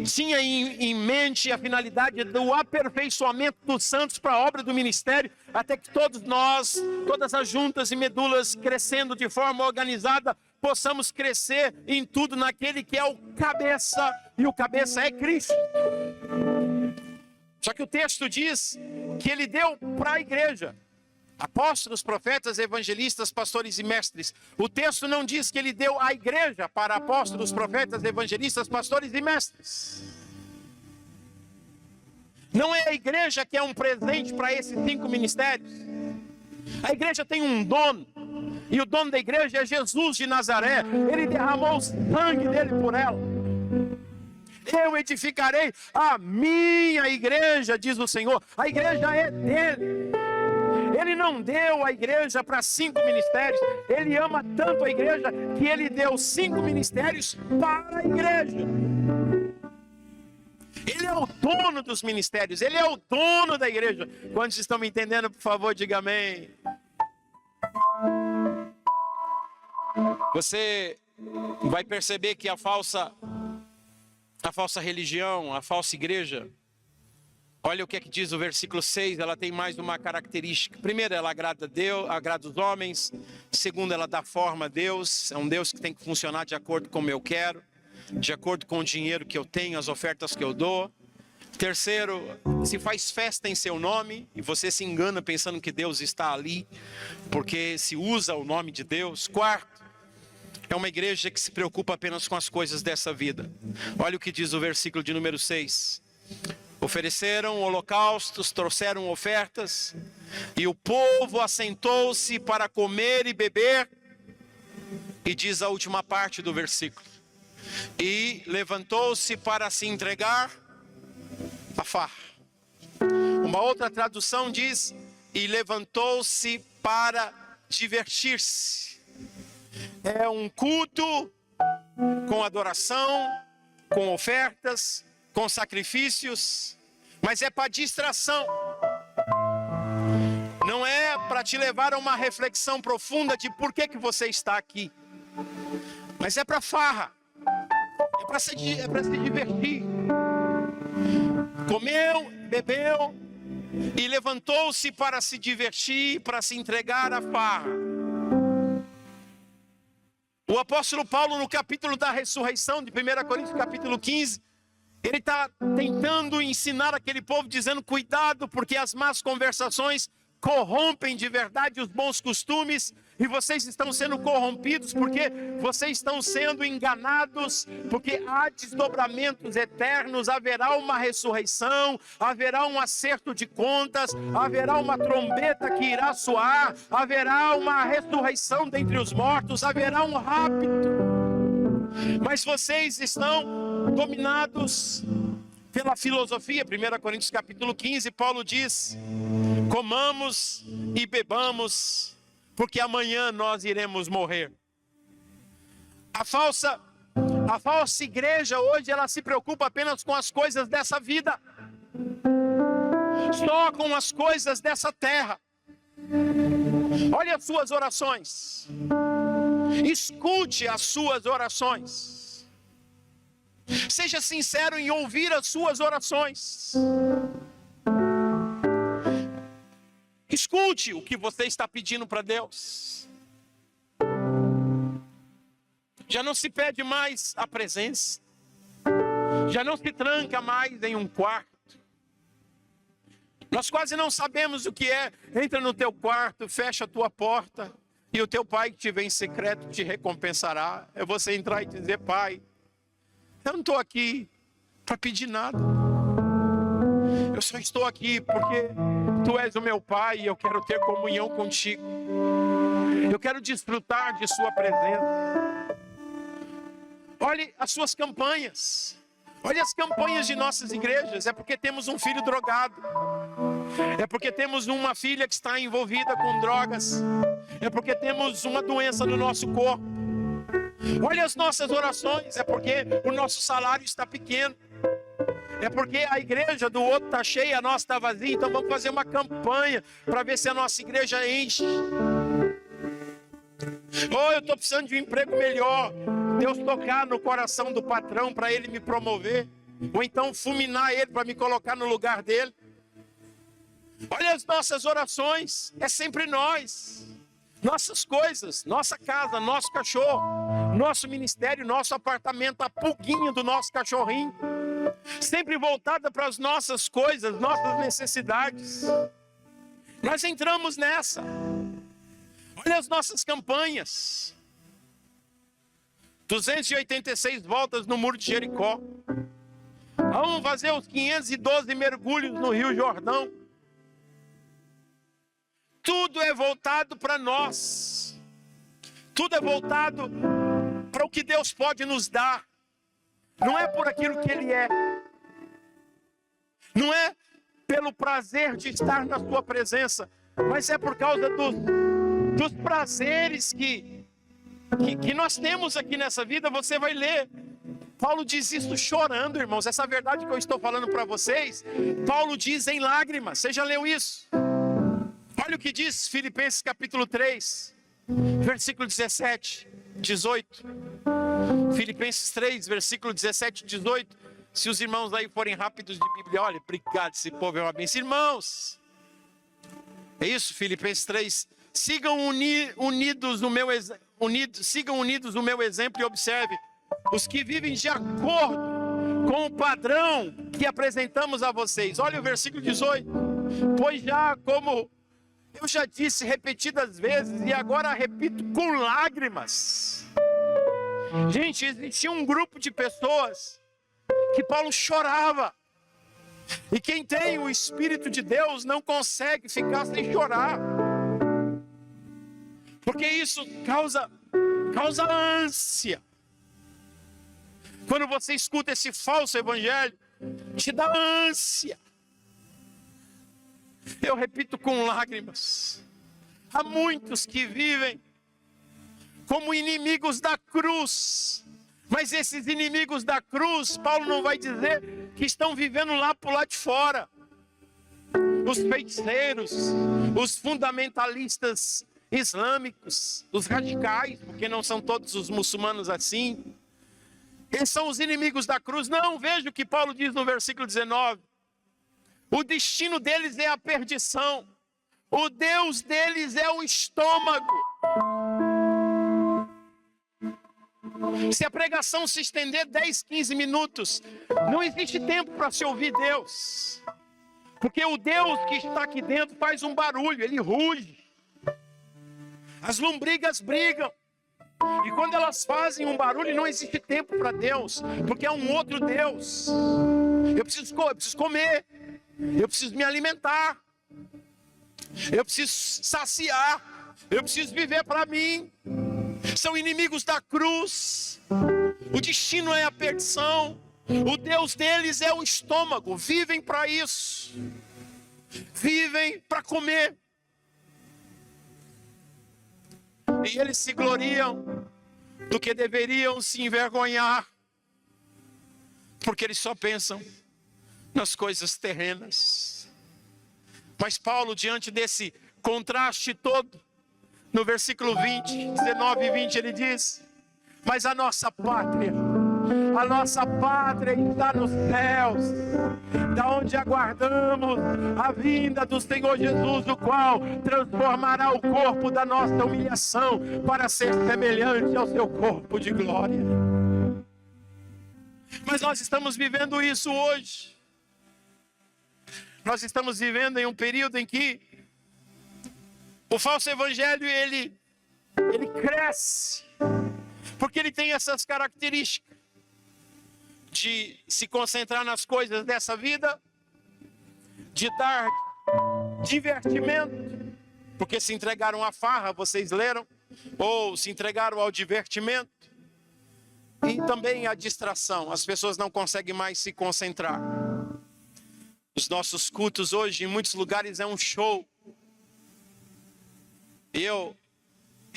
tinha em mente a finalidade do aperfeiçoamento dos santos para a obra do ministério, até que todos nós, todas as juntas e medulas, crescendo de forma organizada, possamos crescer em tudo naquele que é o cabeça, e o cabeça é Cristo. Só que o texto diz que ele deu para a igreja apóstolos, profetas, evangelistas, pastores e mestres. O texto não diz que ele deu à igreja para apóstolos, profetas, evangelistas, pastores e mestres. Não é a igreja que é um presente para esses 5 ministérios. A igreja tem um dono, e o dono da igreja é Jesus de Nazaré. Ele derramou o sangue dele por ela. Eu edificarei a minha igreja, diz o Senhor. A igreja é dele. Ele não deu a igreja para 5 ministérios. Ele ama tanto a igreja que ele deu 5 ministérios para a igreja. Ele é o dono dos ministérios. Ele é o dono da igreja. Quantos estão me entendendo, por favor, diga amém. Você vai perceber que a falsa religião, a falsa igreja, olha o que é que diz o versículo 6, ela tem mais uma característica. Primeiro, ela agrada a Deus, agrada os homens. Segundo, ela dá forma a Deus. É um Deus que tem que funcionar de acordo com como eu quero, de acordo com o dinheiro que eu tenho, as ofertas que eu dou. Terceiro, se faz festa em seu nome e você se engana pensando que Deus está ali, porque se usa o nome de Deus. Quarto, é uma igreja que se preocupa apenas com as coisas dessa vida. Olha o que diz o versículo de número 6. Ofereceram holocaustos, trouxeram ofertas, e o povo assentou-se para comer e beber. E diz a última parte do versículo: e levantou-se para se entregar a farra. Uma outra tradução diz: e levantou-se para divertir-se. É um culto com adoração, com ofertas, com sacrifícios, mas é para distração. Não é para te levar a uma reflexão profunda de por que você está aqui, mas é para farra, é para se divertir. Comeu, bebeu e levantou-se para se divertir, para se entregar à farra. O apóstolo Paulo, no capítulo da ressurreição, de 1 Coríntios capítulo 15, ele está tentando ensinar aquele povo, dizendo: cuidado, porque as más conversações corrompem de verdade os bons costumes, e vocês estão sendo corrompidos porque vocês estão sendo enganados, porque há desdobramentos eternos, haverá uma ressurreição, haverá um acerto de contas, haverá uma trombeta que irá soar, haverá uma ressurreição dentre os mortos, haverá um rapto. Mas vocês estão dominados pela filosofia. 1 Coríntios capítulo 15, Paulo diz: comamos e bebamos, porque amanhã nós iremos morrer. A falsa igreja hoje, ela se preocupa apenas com as coisas dessa vida, só com as coisas dessa terra. Olha as suas orações, escute as suas orações, seja sincero em ouvir as suas orações. Escute o que você está pedindo para Deus. Já não se pede mais a presença, já não se tranca mais em um quarto. Nós quase não sabemos o que é. Entra no teu quarto, fecha a tua porta, e o teu pai que te vê em secreto te recompensará. É você entrar e dizer: pai, eu não estou aqui para pedir nada, eu só estou aqui porque tu és o meu pai e eu quero ter comunhão contigo, eu quero desfrutar de sua presença. Olhe as suas campanhas, olhe as campanhas de nossas igrejas. É porque temos um filho drogado, é porque temos uma filha que está envolvida com drogas, é porque temos uma doença no nosso corpo. Olha as nossas orações, é porque o nosso salário está pequeno, é porque a igreja do outro está cheia, a nossa está vazia. Então vamos fazer uma campanha para ver se a nossa igreja enche. Ou eu estou precisando de um emprego melhor, Deus tocar no coração do patrão para ele me promover, ou então fulminar ele para me colocar no lugar dele. Olha as nossas orações, é sempre nós, nossas coisas, nossa casa, nosso cachorro, nosso ministério, nosso apartamento, a pulguinha do nosso cachorrinho, sempre voltada para as nossas coisas, nossas necessidades. Nós entramos nessa. Olha as nossas campanhas: 286 voltas no muro de Jericó, vamos fazer os 512 mergulhos no Rio Jordão. Tudo é voltado para nós, tudo é voltado para o que Deus pode nos dar. Não é por aquilo que Ele é, não é pelo prazer de estar na sua presença, mas é por causa dos prazeres que nós temos aqui nessa vida. Você vai ler, Paulo diz isso chorando, irmãos. Essa verdade que eu estou falando para vocês, Paulo diz em lágrimas. Você já leu isso? Olha o que diz Filipenses capítulo 3, versículo 17, 18. Filipenses 3, versículo 17 e 18. Se os irmãos aí forem rápidos de Bíblia, olha, obrigado, esse povo é uma bênção. Irmãos, é isso, Filipenses 3. Sigam unidos no meu exemplo e observe os que vivem de acordo com o padrão que apresentamos a vocês. Olha o versículo 18. Pois já, como eu já disse repetidas vezes, e agora repito com lágrimas. Gente, existia um grupo de pessoas que Paulo chorava. E quem tem o Espírito de Deus não consegue ficar sem chorar. Porque isso causa ânsia. Quando você escuta esse falso evangelho, te dá ânsia. Eu repito com lágrimas. Há muitos que vivem como inimigos da cruz. Mas esses inimigos da cruz, Paulo não vai dizer que estão vivendo lá por lá de fora. Os feiticeiros, os fundamentalistas islâmicos, os radicais, porque não são todos os muçulmanos assim. Eles são os inimigos da cruz. Não, veja o que Paulo diz no versículo 19. O destino deles é a perdição. O Deus deles é o estômago. Se a pregação se estender 10, 15 minutos, não existe tempo para se ouvir Deus. Porque o Deus que está aqui dentro faz um barulho, ele ruge. As lombrigas brigam. E quando elas fazem um barulho, não existe tempo para Deus, porque é um outro Deus. Eu preciso comer, eu preciso me alimentar, eu preciso saciar, eu preciso viver para mim. São inimigos da cruz. O destino é a perdição. O Deus deles é o estômago. Vivem para isso. Vivem para comer. E eles se gloriam do que deveriam se envergonhar, porque eles só pensam nas coisas terrenas. Mas Paulo, diante desse contraste todo, no versículo 20, 19 e 20, ele diz: mas a nossa pátria está nos céus, da onde aguardamos a vinda do Senhor Jesus, o qual transformará o corpo da nossa humilhação para ser semelhante ao seu corpo de glória. Mas nós estamos vivendo isso hoje. Nós estamos vivendo em um período em que o falso evangelho, ele cresce, porque ele tem essas características de se concentrar nas coisas dessa vida, de dar divertimento, porque se entregaram à farra, vocês leram, ou se entregaram ao divertimento, e também à distração. As pessoas não conseguem mais se concentrar. Os nossos cultos hoje, em muitos lugares, é um show. Eu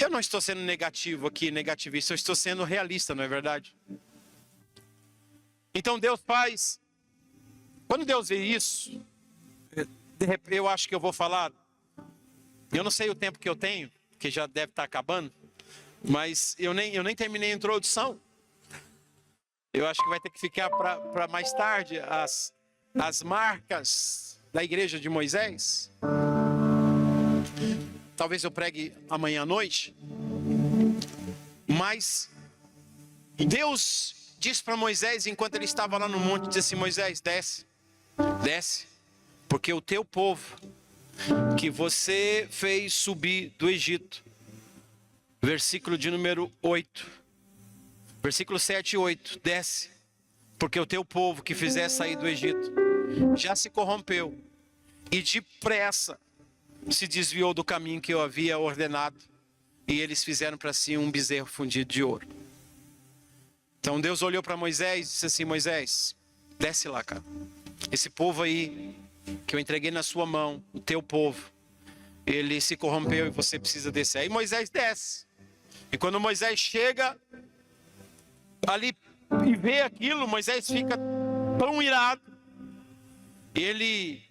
não estou sendo negativo aqui, negativista, eu estou sendo realista, não é verdade? Então Deus faz, quando Deus vê isso, de repente, eu acho que eu vou falar, eu não sei o tempo que eu tenho, que já deve estar acabando, mas eu nem terminei a introdução. Eu acho que vai ter que ficar para mais tarde as marcas da igreja de Moisés. Talvez eu pregue amanhã à noite. Mas Deus diz para Moisés, enquanto ele estava lá no monte, diz assim: Moisés, desce, porque o teu povo, que você fez subir do Egito, versículo de número 8, versículo 7 e 8, desce, porque o teu povo que fizer sair do Egito, já se corrompeu, e depressa se desviou do caminho que eu havia ordenado, e eles fizeram para si um bezerro fundido de ouro. Então Deus olhou para Moisés e disse assim: Moisés, desce lá, cara. Esse povo aí, que eu entreguei na sua mão, o teu povo, ele se corrompeu e você precisa descer. Aí Moisés desce. E quando Moisés chega ali e vê aquilo, Moisés fica tão irado. Ele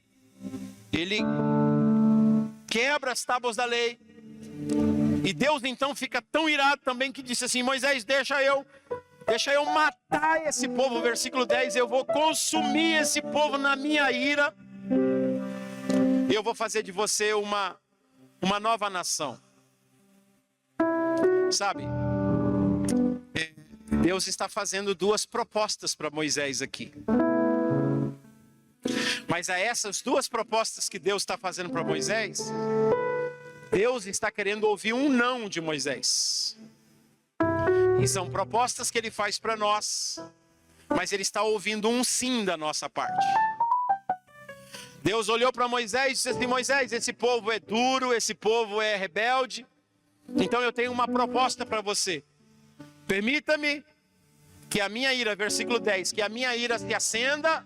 quebra as tábuas da lei. E Deus então fica tão irado também que disse assim: Moisés, deixa eu matar esse povo. Versículo 10, eu vou consumir esse povo na minha ira. E eu vou fazer de você uma nova nação. Sabe, Deus está fazendo duas propostas para Moisés aqui. Mas a essas duas propostas que Deus está fazendo para Moisés, Deus está querendo ouvir um não de Moisés. E são propostas que ele faz para nós, mas ele está ouvindo um sim da nossa parte. Deus olhou para Moisés e disse assim: Moisés, esse povo é duro, esse povo é rebelde, então eu tenho uma proposta para você. Permita-me que a minha ira, versículo 10, que a minha ira se acenda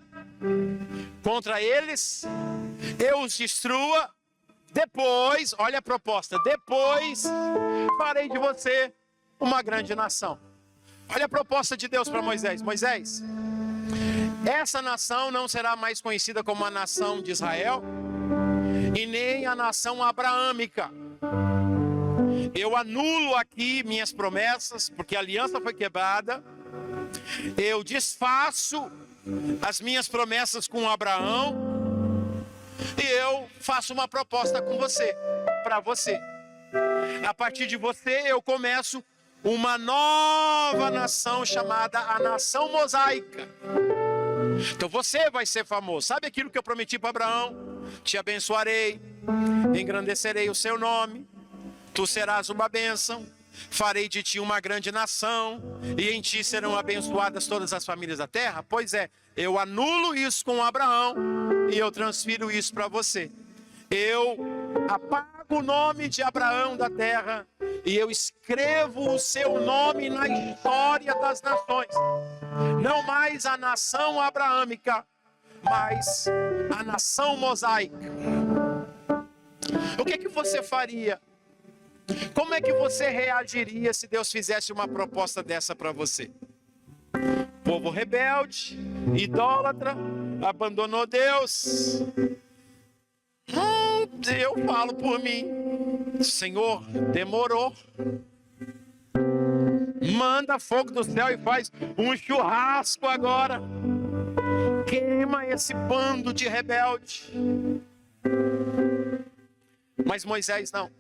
contra eles, eu os destrua, depois, olha a proposta, depois farei de você uma grande nação. Olha a proposta de Deus para Moisés. Moisés, essa nação não será mais conhecida como a nação de Israel e nem a nação abraâmica. Eu anulo aqui minhas promessas, porque a aliança foi quebrada. Eu desfaço as minhas promessas com Abraão e eu faço uma proposta com você, para você. A partir de você eu começo uma nova nação chamada a nação mosaica. Então você vai ser famoso. Sabe aquilo que eu prometi para Abraão? Te abençoarei, engrandecerei o seu nome, tu serás uma bênção, farei de ti uma grande nação, e em ti serão abençoadas todas as famílias da terra. Pois é, eu anulo isso com Abraão e eu transfiro isso para você. Eu apago o nome de Abraão da terra e eu escrevo o seu nome na história das nações. Não mais a nação abraâmica, mas a nação mosaica. O que você faria? Como é que você reagiria se Deus fizesse uma proposta dessa para você? Povo rebelde, idólatra, abandonou Deus. Eu falo por mim, Senhor, demorou. Manda fogo do céu e faz um churrasco agora. Queima esse bando de rebelde. Mas Moisés não.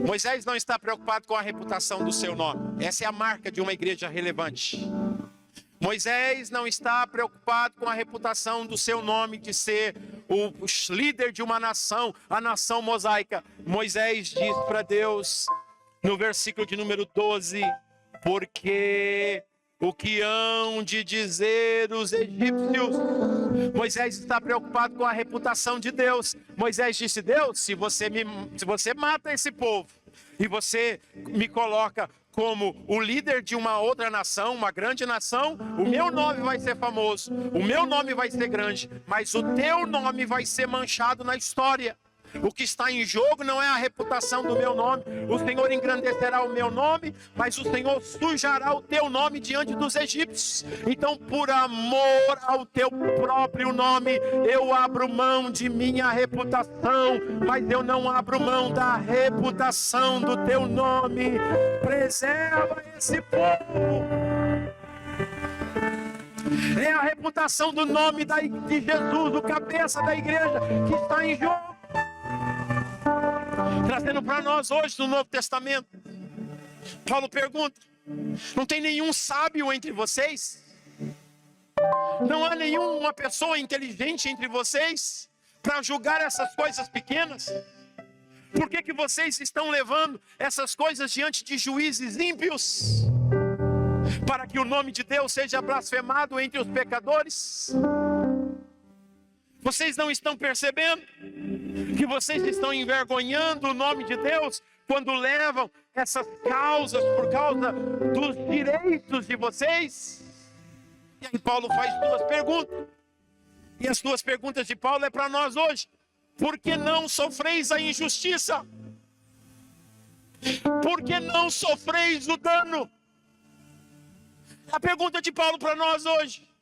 Moisés não está preocupado com a reputação do seu nome. Essa é a marca de uma igreja relevante. Moisés não está preocupado com a reputação do seu nome de ser o líder de uma nação, a nação mosaica. Moisés diz para Deus, no versículo de número 12, porque o que hão de dizer os egípcios? Moisés está preocupado com a reputação de Deus. Moisés disse: Deus, se você mata esse povo e você me coloca como o líder de uma outra nação, uma grande nação, o meu nome vai ser famoso, o meu nome vai ser grande, mas o teu nome vai ser manchado na história. O que está em jogo não é a reputação do meu nome. O Senhor engrandecerá o meu nome, mas o Senhor sujará o teu nome diante dos egípcios. Então, por amor ao teu próprio nome, eu abro mão de minha reputação, mas eu não abro mão da reputação do teu nome. Preserva esse povo. É a reputação do nome de Jesus, o cabeça da igreja, que está em jogo. Trazendo para nós hoje no Novo Testamento, Paulo pergunta: não tem nenhum sábio entre vocês? Não há nenhuma pessoa inteligente entre vocês para julgar essas coisas pequenas? Por que vocês estão levando essas coisas diante de juízes ímpios? Para que o nome de Deus seja blasfemado entre os pecadores? Vocês não estão percebendo que vocês estão envergonhando o nome de Deus quando levam essas causas por causa dos direitos de vocês? E aí Paulo faz duas perguntas. E as duas perguntas de Paulo é para nós hoje. Por que não sofreis a injustiça? Por que não sofreis o dano? A pergunta de Paulo para nós hoje.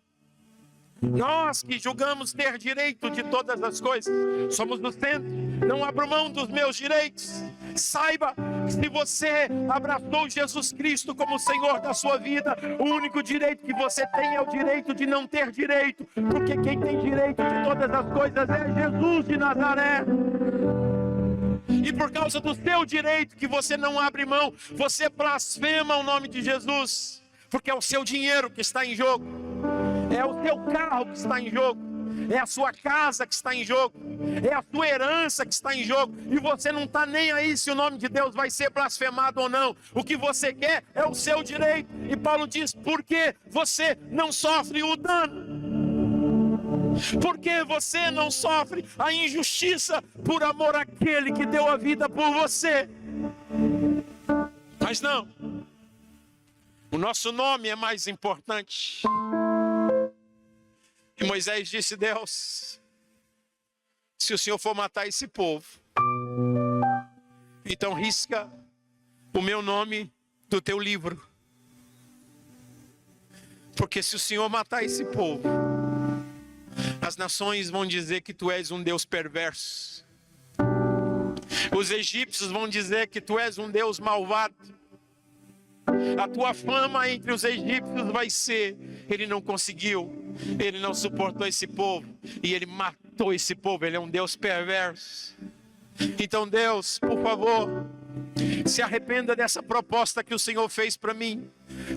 Nós que julgamos ter direito de todas as coisas, somos do centro, não abro mão dos meus direitos. Saiba que se você abraçou Jesus Cristo como Senhor da sua vida, o único direito que você tem é o direito de não ter direito, porque quem tem direito de todas as coisas é Jesus de Nazaré. E por causa do seu direito que você não abre mão, você blasfema o nome de Jesus. porque é o seu dinheiro que está em jogo, é o seu carro que está em jogo, é a sua casa que está em jogo, é a sua herança que está em jogo, e você não está nem aí se o nome de Deus vai ser blasfemado ou não. O que você quer é o seu direito. E Paulo diz: por que você não sofre o dano? Por que você não sofre a injustiça por amor àquele que deu a vida por você? Mas não, o nosso nome é mais importante. E Moisés disse: Deus, se o Senhor for matar esse povo, então risca o meu nome do teu livro. Porque se o Senhor matar esse povo, as nações vão dizer que tu és um Deus perverso. Os egípcios vão dizer que tu és um Deus malvado. A tua fama entre os egípcios vai ser: ele não conseguiu, ele não suportou esse povo, e ele matou esse povo, ele é um Deus perverso. Então Deus, por favor, se arrependa dessa proposta que o Senhor fez para mim,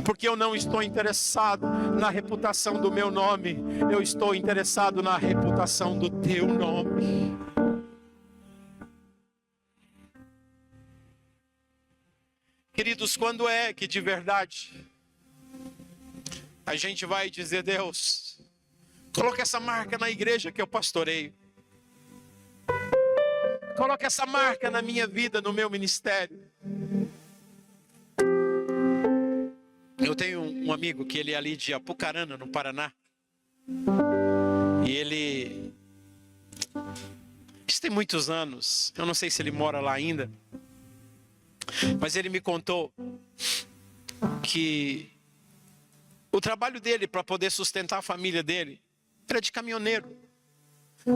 porque eu não estou interessado na reputação do meu nome, eu estou interessado na reputação do teu nome. Queridos, quando é que de verdade a gente vai dizer: Deus, coloca essa marca na igreja que eu pastoreio, coloca essa marca na minha vida, no meu ministério? Eu tenho um amigo que ele é ali de Apucarana, no Paraná, e ele, isso tem muitos anos, eu não sei se ele mora lá ainda, mas ele me contou que o trabalho dele para poder sustentar a família dele era de caminhoneiro.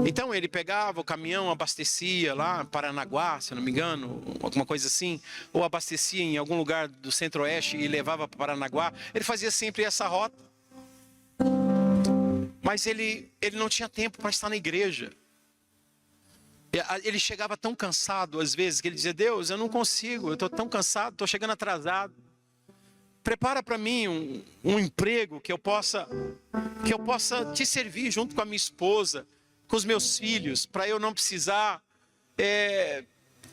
Então ele pegava o caminhão, abastecia lá em Paranaguá, se eu não me engano, alguma coisa assim, ou abastecia em algum lugar do Centro-Oeste e levava para Paranaguá. Ele fazia sempre essa rota. Mas ele não tinha tempo para estar na igreja. Ele chegava tão cansado às vezes que ele dizia: Deus, eu não consigo, eu estou tão cansado, estou chegando atrasado. Prepara para mim um emprego que eu possa te servir junto com a minha esposa, com os meus filhos, para eu não precisar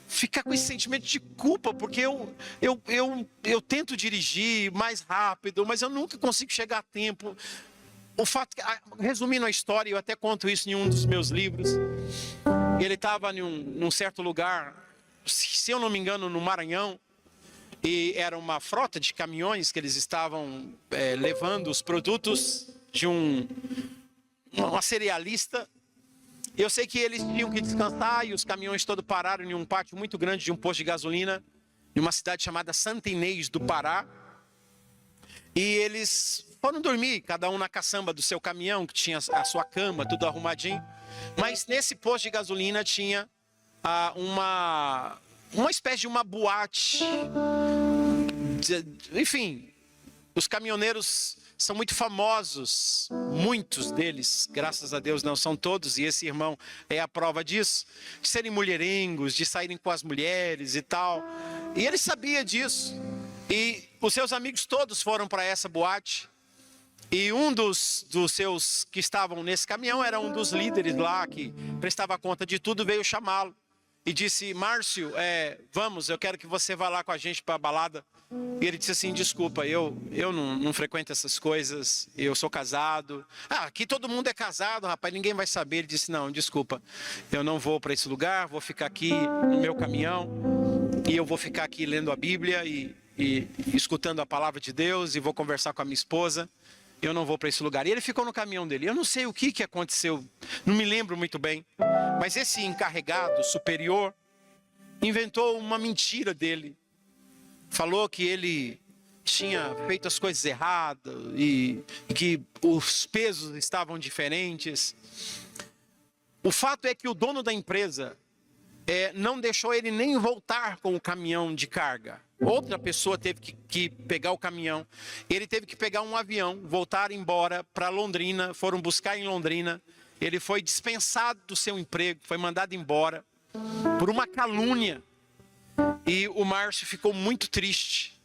ficar com esse sentimento de culpa, porque eu tento dirigir mais rápido, mas eu nunca consigo chegar a tempo. O fato, resumindo a história, eu até conto isso em um dos meus livros. Ele estava num certo lugar, se eu não me engano, no Maranhão, e era uma frota de caminhões que eles estavam levando os produtos de uma cerealista. Eu sei que eles tinham que descansar e os caminhões todos pararam em um pátio muito grande de um posto de gasolina, em uma cidade chamada Santa Inês do Pará. E eles foram dormir, cada um na caçamba do seu caminhão, que tinha a sua cama, tudo arrumadinho. Mas nesse posto de gasolina tinha uma espécie de uma boate. Enfim, os caminhoneiros são muito famosos, muitos deles, graças a Deus não são todos, e esse irmão é a prova disso, de serem mulherengos, de saírem com as mulheres e tal. E ele sabia disso. E os seus amigos todos foram para essa boate. E um dos seus que estavam nesse caminhão era um dos líderes lá, que prestava conta de tudo, veio chamá-lo. E disse: Márcio, vamos, eu quero que você vá lá com a gente para a balada. E ele disse assim: desculpa, eu não frequento essas coisas, eu sou casado. Aqui todo mundo é casado, rapaz, ninguém vai saber. Ele disse: não, desculpa, eu não vou para esse lugar, vou ficar aqui no meu caminhão. E eu vou ficar aqui lendo a Bíblia e escutando a palavra de Deus, e vou conversar com a minha esposa. Eu não vou para esse lugar. E ele ficou no caminhão dele. Eu não sei o que aconteceu, não me lembro muito bem. Mas esse encarregado superior inventou uma mentira dele. Falou que ele tinha feito as coisas erradas e que os pesos estavam diferentes. O fato é que o dono da empresa não deixou ele nem voltar com o caminhão de carga. Outra pessoa teve que pegar o caminhão. Ele teve que pegar um avião, voltar embora para Londrina. Foram buscar em Londrina. Ele foi dispensado do seu emprego, foi mandado embora por uma calúnia. E o Márcio ficou muito triste.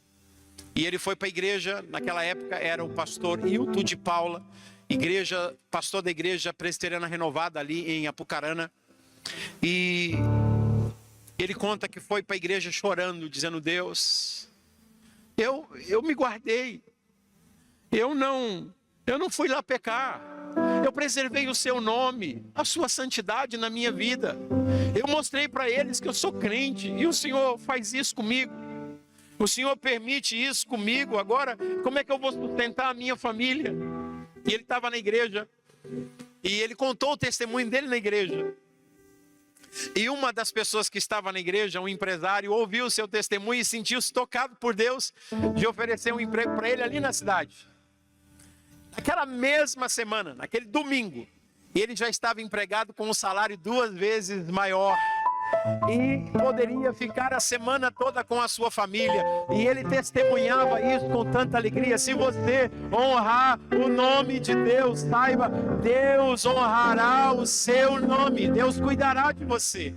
E ele foi para a igreja, naquela época era o pastor Hilton de Paula, pastor da igreja presbiteriana renovada ali em Apucarana. E ele conta que foi para a igreja chorando, dizendo: Deus, eu me guardei, eu não fui lá pecar, eu preservei o seu nome, a sua santidade na minha vida, eu mostrei para eles que eu sou crente, e o Senhor faz isso comigo, o Senhor permite isso comigo, agora como é que eu vou sustentar a minha família? E ele estava na igreja, e ele contou o testemunho dele na igreja. E uma das pessoas que estava na igreja, um empresário, ouviu o seu testemunho e sentiu-se tocado por Deus de oferecer um emprego para ele ali na cidade. Naquela mesma semana, naquele domingo, ele já estava empregado com um salário 2 vezes maior. E poderia ficar a semana toda com a sua família. E ele testemunhava isso com tanta alegria. Se você honrar o nome de Deus, saiba, Deus honrará o seu nome. Deus cuidará de você.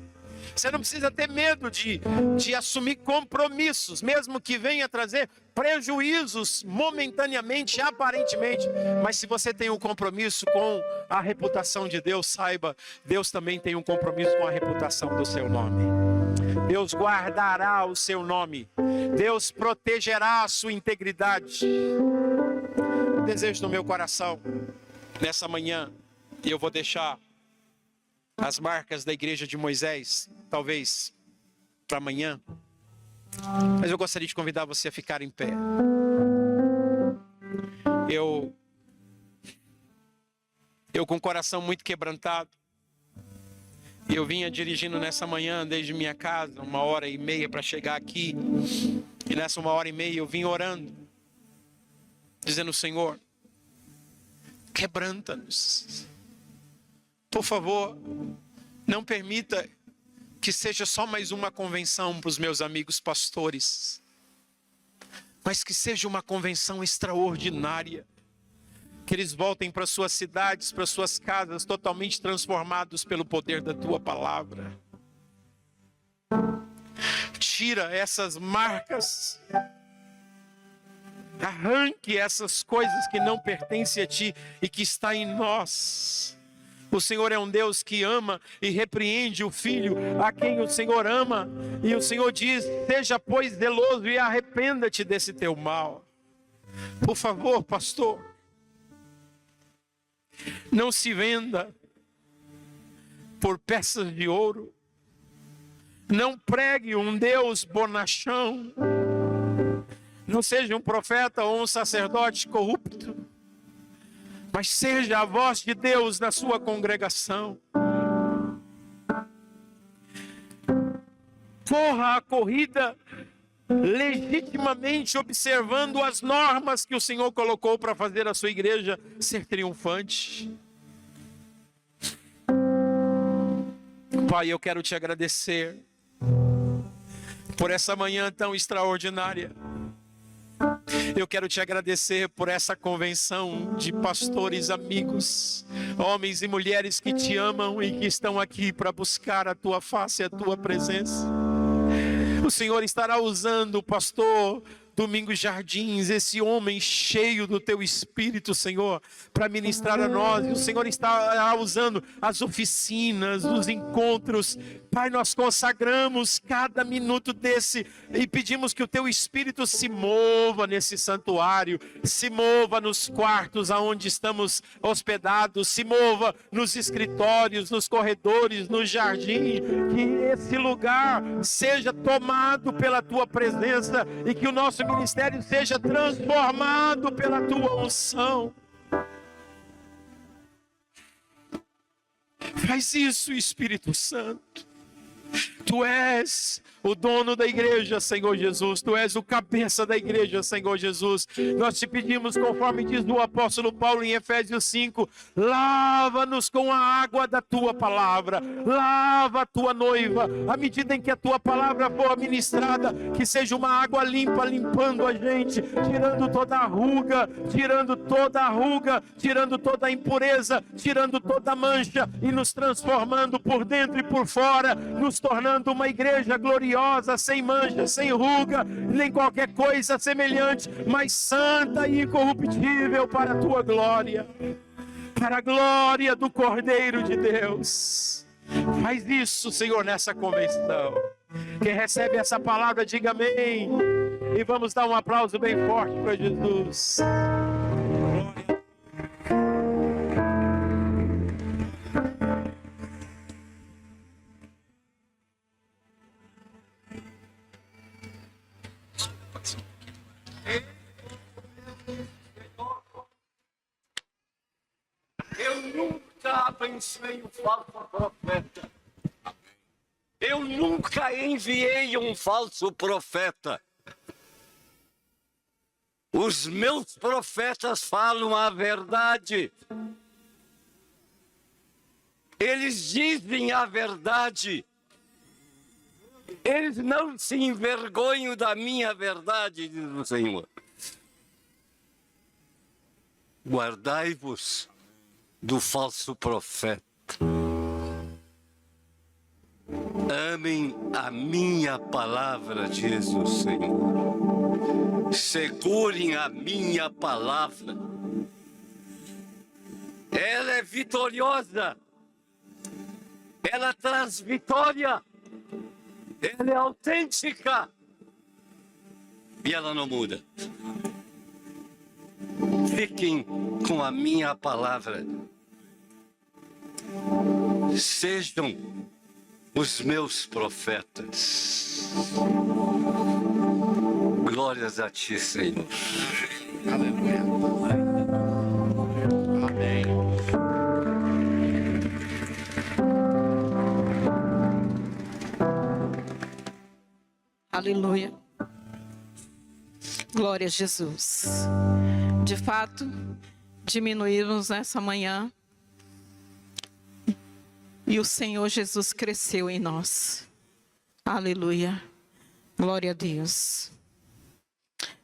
Você não precisa ter medo de assumir compromissos, mesmo que venha trazer prejuízos momentaneamente, aparentemente. Mas se você tem um compromisso com a reputação de Deus, saiba, Deus também tem um compromisso com a reputação do seu nome. Deus guardará o seu nome. Deus protegerá a sua integridade. Desejo no meu coração, nessa manhã, e eu vou deixar as marcas da igreja de Moisés, talvez para amanhã, mas eu gostaria de convidar você a ficar em pé. Eu com o coração muito quebrantado, eu vinha dirigindo nessa manhã desde minha casa, 1h30 para chegar aqui, e nessa 1h30 eu vim orando, dizendo: Senhor, quebranta-nos. Por favor, não permita que seja só mais uma convenção para os meus amigos pastores, mas que seja uma convenção extraordinária, que eles voltem para suas cidades, para suas casas, totalmente transformados pelo poder da Tua palavra. Tira essas marcas, arranque essas coisas que não pertencem a Ti e que está em nós. O Senhor é um Deus que ama e repreende o filho a quem o Senhor ama. E o Senhor diz: seja, pois, zeloso e arrependa-te desse teu mal. Por favor, pastor, não se venda por peças de ouro. Não pregue um Deus bonachão. Não seja um profeta ou um sacerdote corrupto, mas seja a voz de Deus na sua congregação. Corra a corrida legitimamente observando as normas que o Senhor colocou para fazer a sua igreja ser triunfante. Pai, eu quero te agradecer por essa manhã tão extraordinária. Eu quero te agradecer por essa convenção de pastores amigos, homens e mulheres que te amam e que estão aqui para buscar a tua face e a tua presença. O Senhor estará usando o pastor Domingos Jardins, esse homem cheio do teu Espírito, Senhor, para ministrar a nós. E o Senhor está usando as oficinas, os encontros. Pai, nós consagramos cada minuto desse e pedimos que o teu Espírito se mova nesse santuário, se mova nos quartos aonde estamos hospedados, se mova nos escritórios, nos corredores, no jardim, que esse lugar seja tomado pela tua presença e que o nosso ministério seja transformado pela tua unção. Faz isso, Espírito Santo. Tu és o dono da igreja, Senhor Jesus. Tu és o cabeça da igreja, Senhor Jesus. Nós te pedimos, conforme diz o apóstolo Paulo em Efésios 5, lava-nos com a água da tua palavra. Lava a tua noiva. À medida em que a tua palavra for ministrada, que seja uma água limpa, limpando a gente, tirando toda a ruga, tirando toda a impureza, tirando toda a mancha e nos transformando por dentro e por fora, nos tornando formando uma igreja gloriosa, sem mancha, sem ruga, nem qualquer coisa semelhante, mas santa e incorruptível para a tua glória, para a glória do Cordeiro de Deus. Faz isso, Senhor, nessa convenção. Quem recebe essa palavra, diga amém. E vamos dar um aplauso bem forte para Jesus. Eu nunca abençoei um falso profeta. Eu nunca enviei um falso profeta. Os meus profetas falam a verdade. Eles dizem a verdade. Eles não se envergonham da minha verdade, diz o Senhor. Guardai-vos do falso profeta. Amem a minha palavra, diz o Senhor. Segurem a minha palavra. Ela é vitoriosa. Ela traz vitória. Ela é autêntica. E ela não muda. Fiquem com a minha palavra. Sejam os meus profetas. Glórias a ti, Senhor. Aleluia. Amém. Aleluia. Glória a Jesus. De fato, diminuímos nessa manhã e o Senhor Jesus cresceu em nós. Aleluia. Glória a Deus.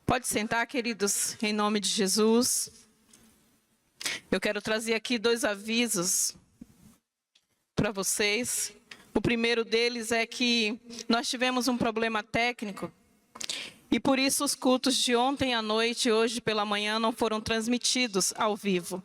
Pode sentar, queridos, em nome de Jesus. Eu quero trazer aqui 2 avisos para vocês. O primeiro deles é que nós tivemos um problema técnico e por isso os cultos de ontem à noite e hoje pela manhã não foram transmitidos ao vivo.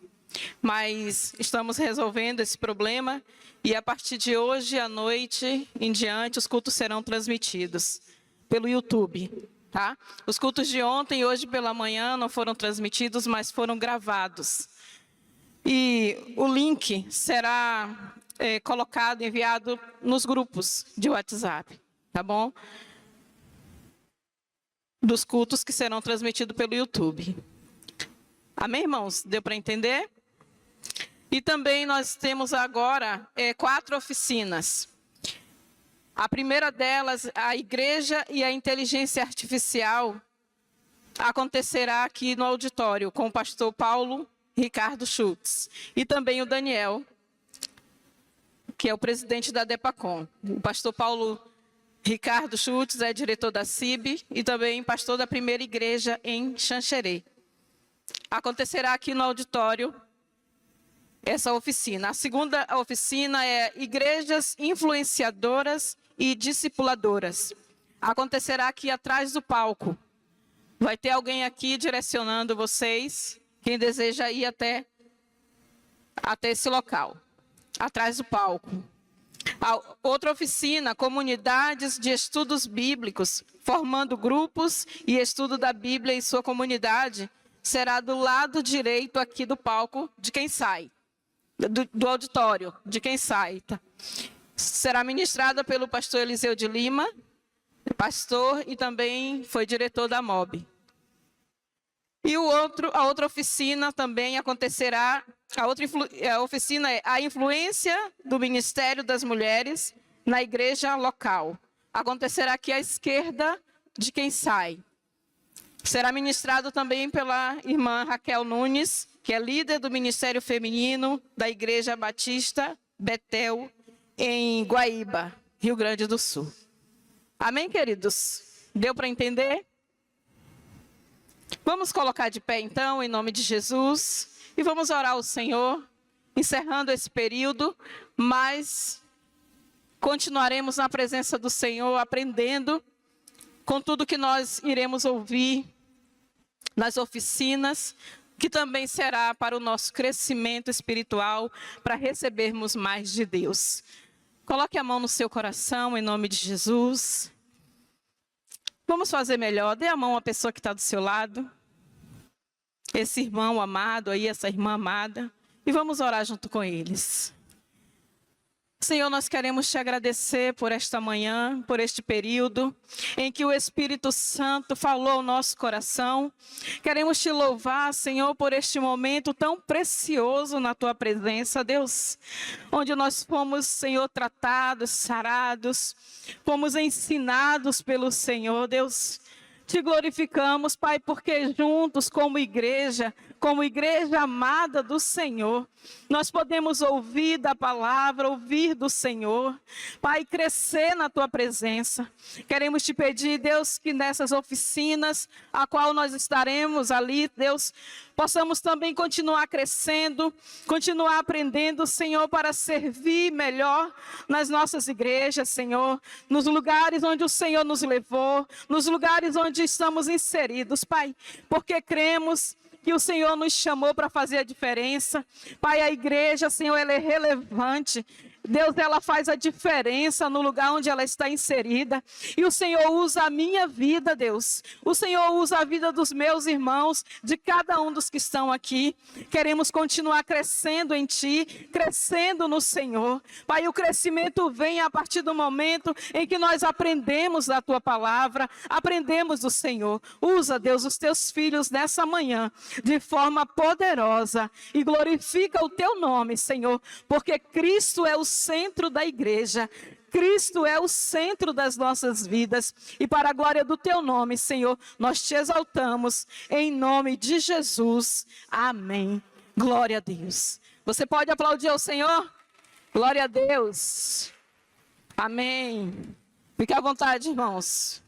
Mas estamos resolvendo esse problema e a partir de hoje à noite em diante os cultos serão transmitidos pelo YouTube, tá? Os cultos de ontem e hoje pela manhã não foram transmitidos, mas foram gravados. E o link será colocado, enviado nos grupos de WhatsApp, tá bom? Dos cultos que serão transmitidos pelo YouTube. Amém, irmãos? Deu para entender? E também nós temos agora 4 oficinas. A primeira delas, a Igreja e a Inteligência Artificial, acontecerá aqui no auditório com o pastor Paulo Ricardo Schultz e também o Daniel, que é o presidente da Depacom. O pastor Paulo Ricardo Schultz é diretor da CIB e também pastor da primeira igreja em Xanxerê. Acontecerá aqui no auditório essa oficina. A segunda oficina é Igrejas Influenciadoras e Discipuladoras. Acontecerá aqui atrás do palco. Vai ter alguém aqui direcionando vocês, quem deseja ir até esse local, atrás do palco. A outra oficina, Comunidades de Estudos Bíblicos, formando grupos e estudo da Bíblia em sua comunidade, será do lado direito aqui do palco de quem sai, do auditório, de quem sai. Tá? Será ministrada pelo pastor Eliseu de Lima, pastor e também foi diretor da MOB. E a outra oficina também acontecerá, a oficina é a influência do Ministério das Mulheres na igreja local. Acontecerá aqui à esquerda de quem sai. Será ministrado também pela irmã Raquel Nunes, que é líder do Ministério Feminino da Igreja Batista Betel, em Guaíba, Rio Grande do Sul. Amém, queridos? Deu para entender? Vamos colocar de pé, então, em nome de Jesus, e vamos orar ao Senhor, encerrando esse período, mas continuaremos na presença do Senhor, aprendendo com tudo que nós iremos ouvir nas oficinas, que também será para o nosso crescimento espiritual, para recebermos mais de Deus. Coloque a mão no seu coração, em nome de Jesus. Vamos fazer melhor. Dê a mão à pessoa que está do seu lado. Esse irmão amado aí, essa irmã amada. E vamos orar junto com eles. Senhor, nós queremos te agradecer por esta manhã, por este período em que o Espírito Santo falou ao nosso coração. Queremos te louvar, Senhor, por este momento tão precioso na tua presença, Deus, onde nós fomos, Senhor, tratados, sarados, fomos ensinados pelo Senhor, Deus. Te glorificamos, Pai, porque juntos, como igreja amada do Senhor, nós podemos ouvir da palavra, ouvir do Senhor, Pai, crescer na Tua presença. Queremos te pedir, Deus, que nessas oficinas, a qual nós estaremos ali, Deus, possamos também continuar crescendo, continuar aprendendo, Senhor, para servir melhor nas nossas igrejas, Senhor, nos lugares onde o Senhor nos levou, nos lugares onde estamos inseridos, Pai, porque cremos que o Senhor nos chamou para fazer a diferença. Pai, a igreja, Senhor, ela é relevante. Deus, ela faz a diferença no lugar onde ela está inserida. E o Senhor usa a minha vida, Deus. O Senhor usa a vida dos meus irmãos, de cada um dos que estão aqui. Queremos continuar crescendo em Ti, crescendo no Senhor. Pai, o crescimento vem a partir do momento em que nós aprendemos da Tua palavra, aprendemos do Senhor. Usa, Deus, os Teus filhos nessa manhã, de forma poderosa. E glorifica o Teu nome, Senhor, porque Cristo é o centro da igreja. Cristo é o centro das nossas vidas. E para a glória do Teu nome, Senhor, nós Te exaltamos em nome de Jesus. Amém. Glória a Deus. Você pode aplaudir ao Senhor? Glória a Deus. Amém. Fique à vontade, irmãos.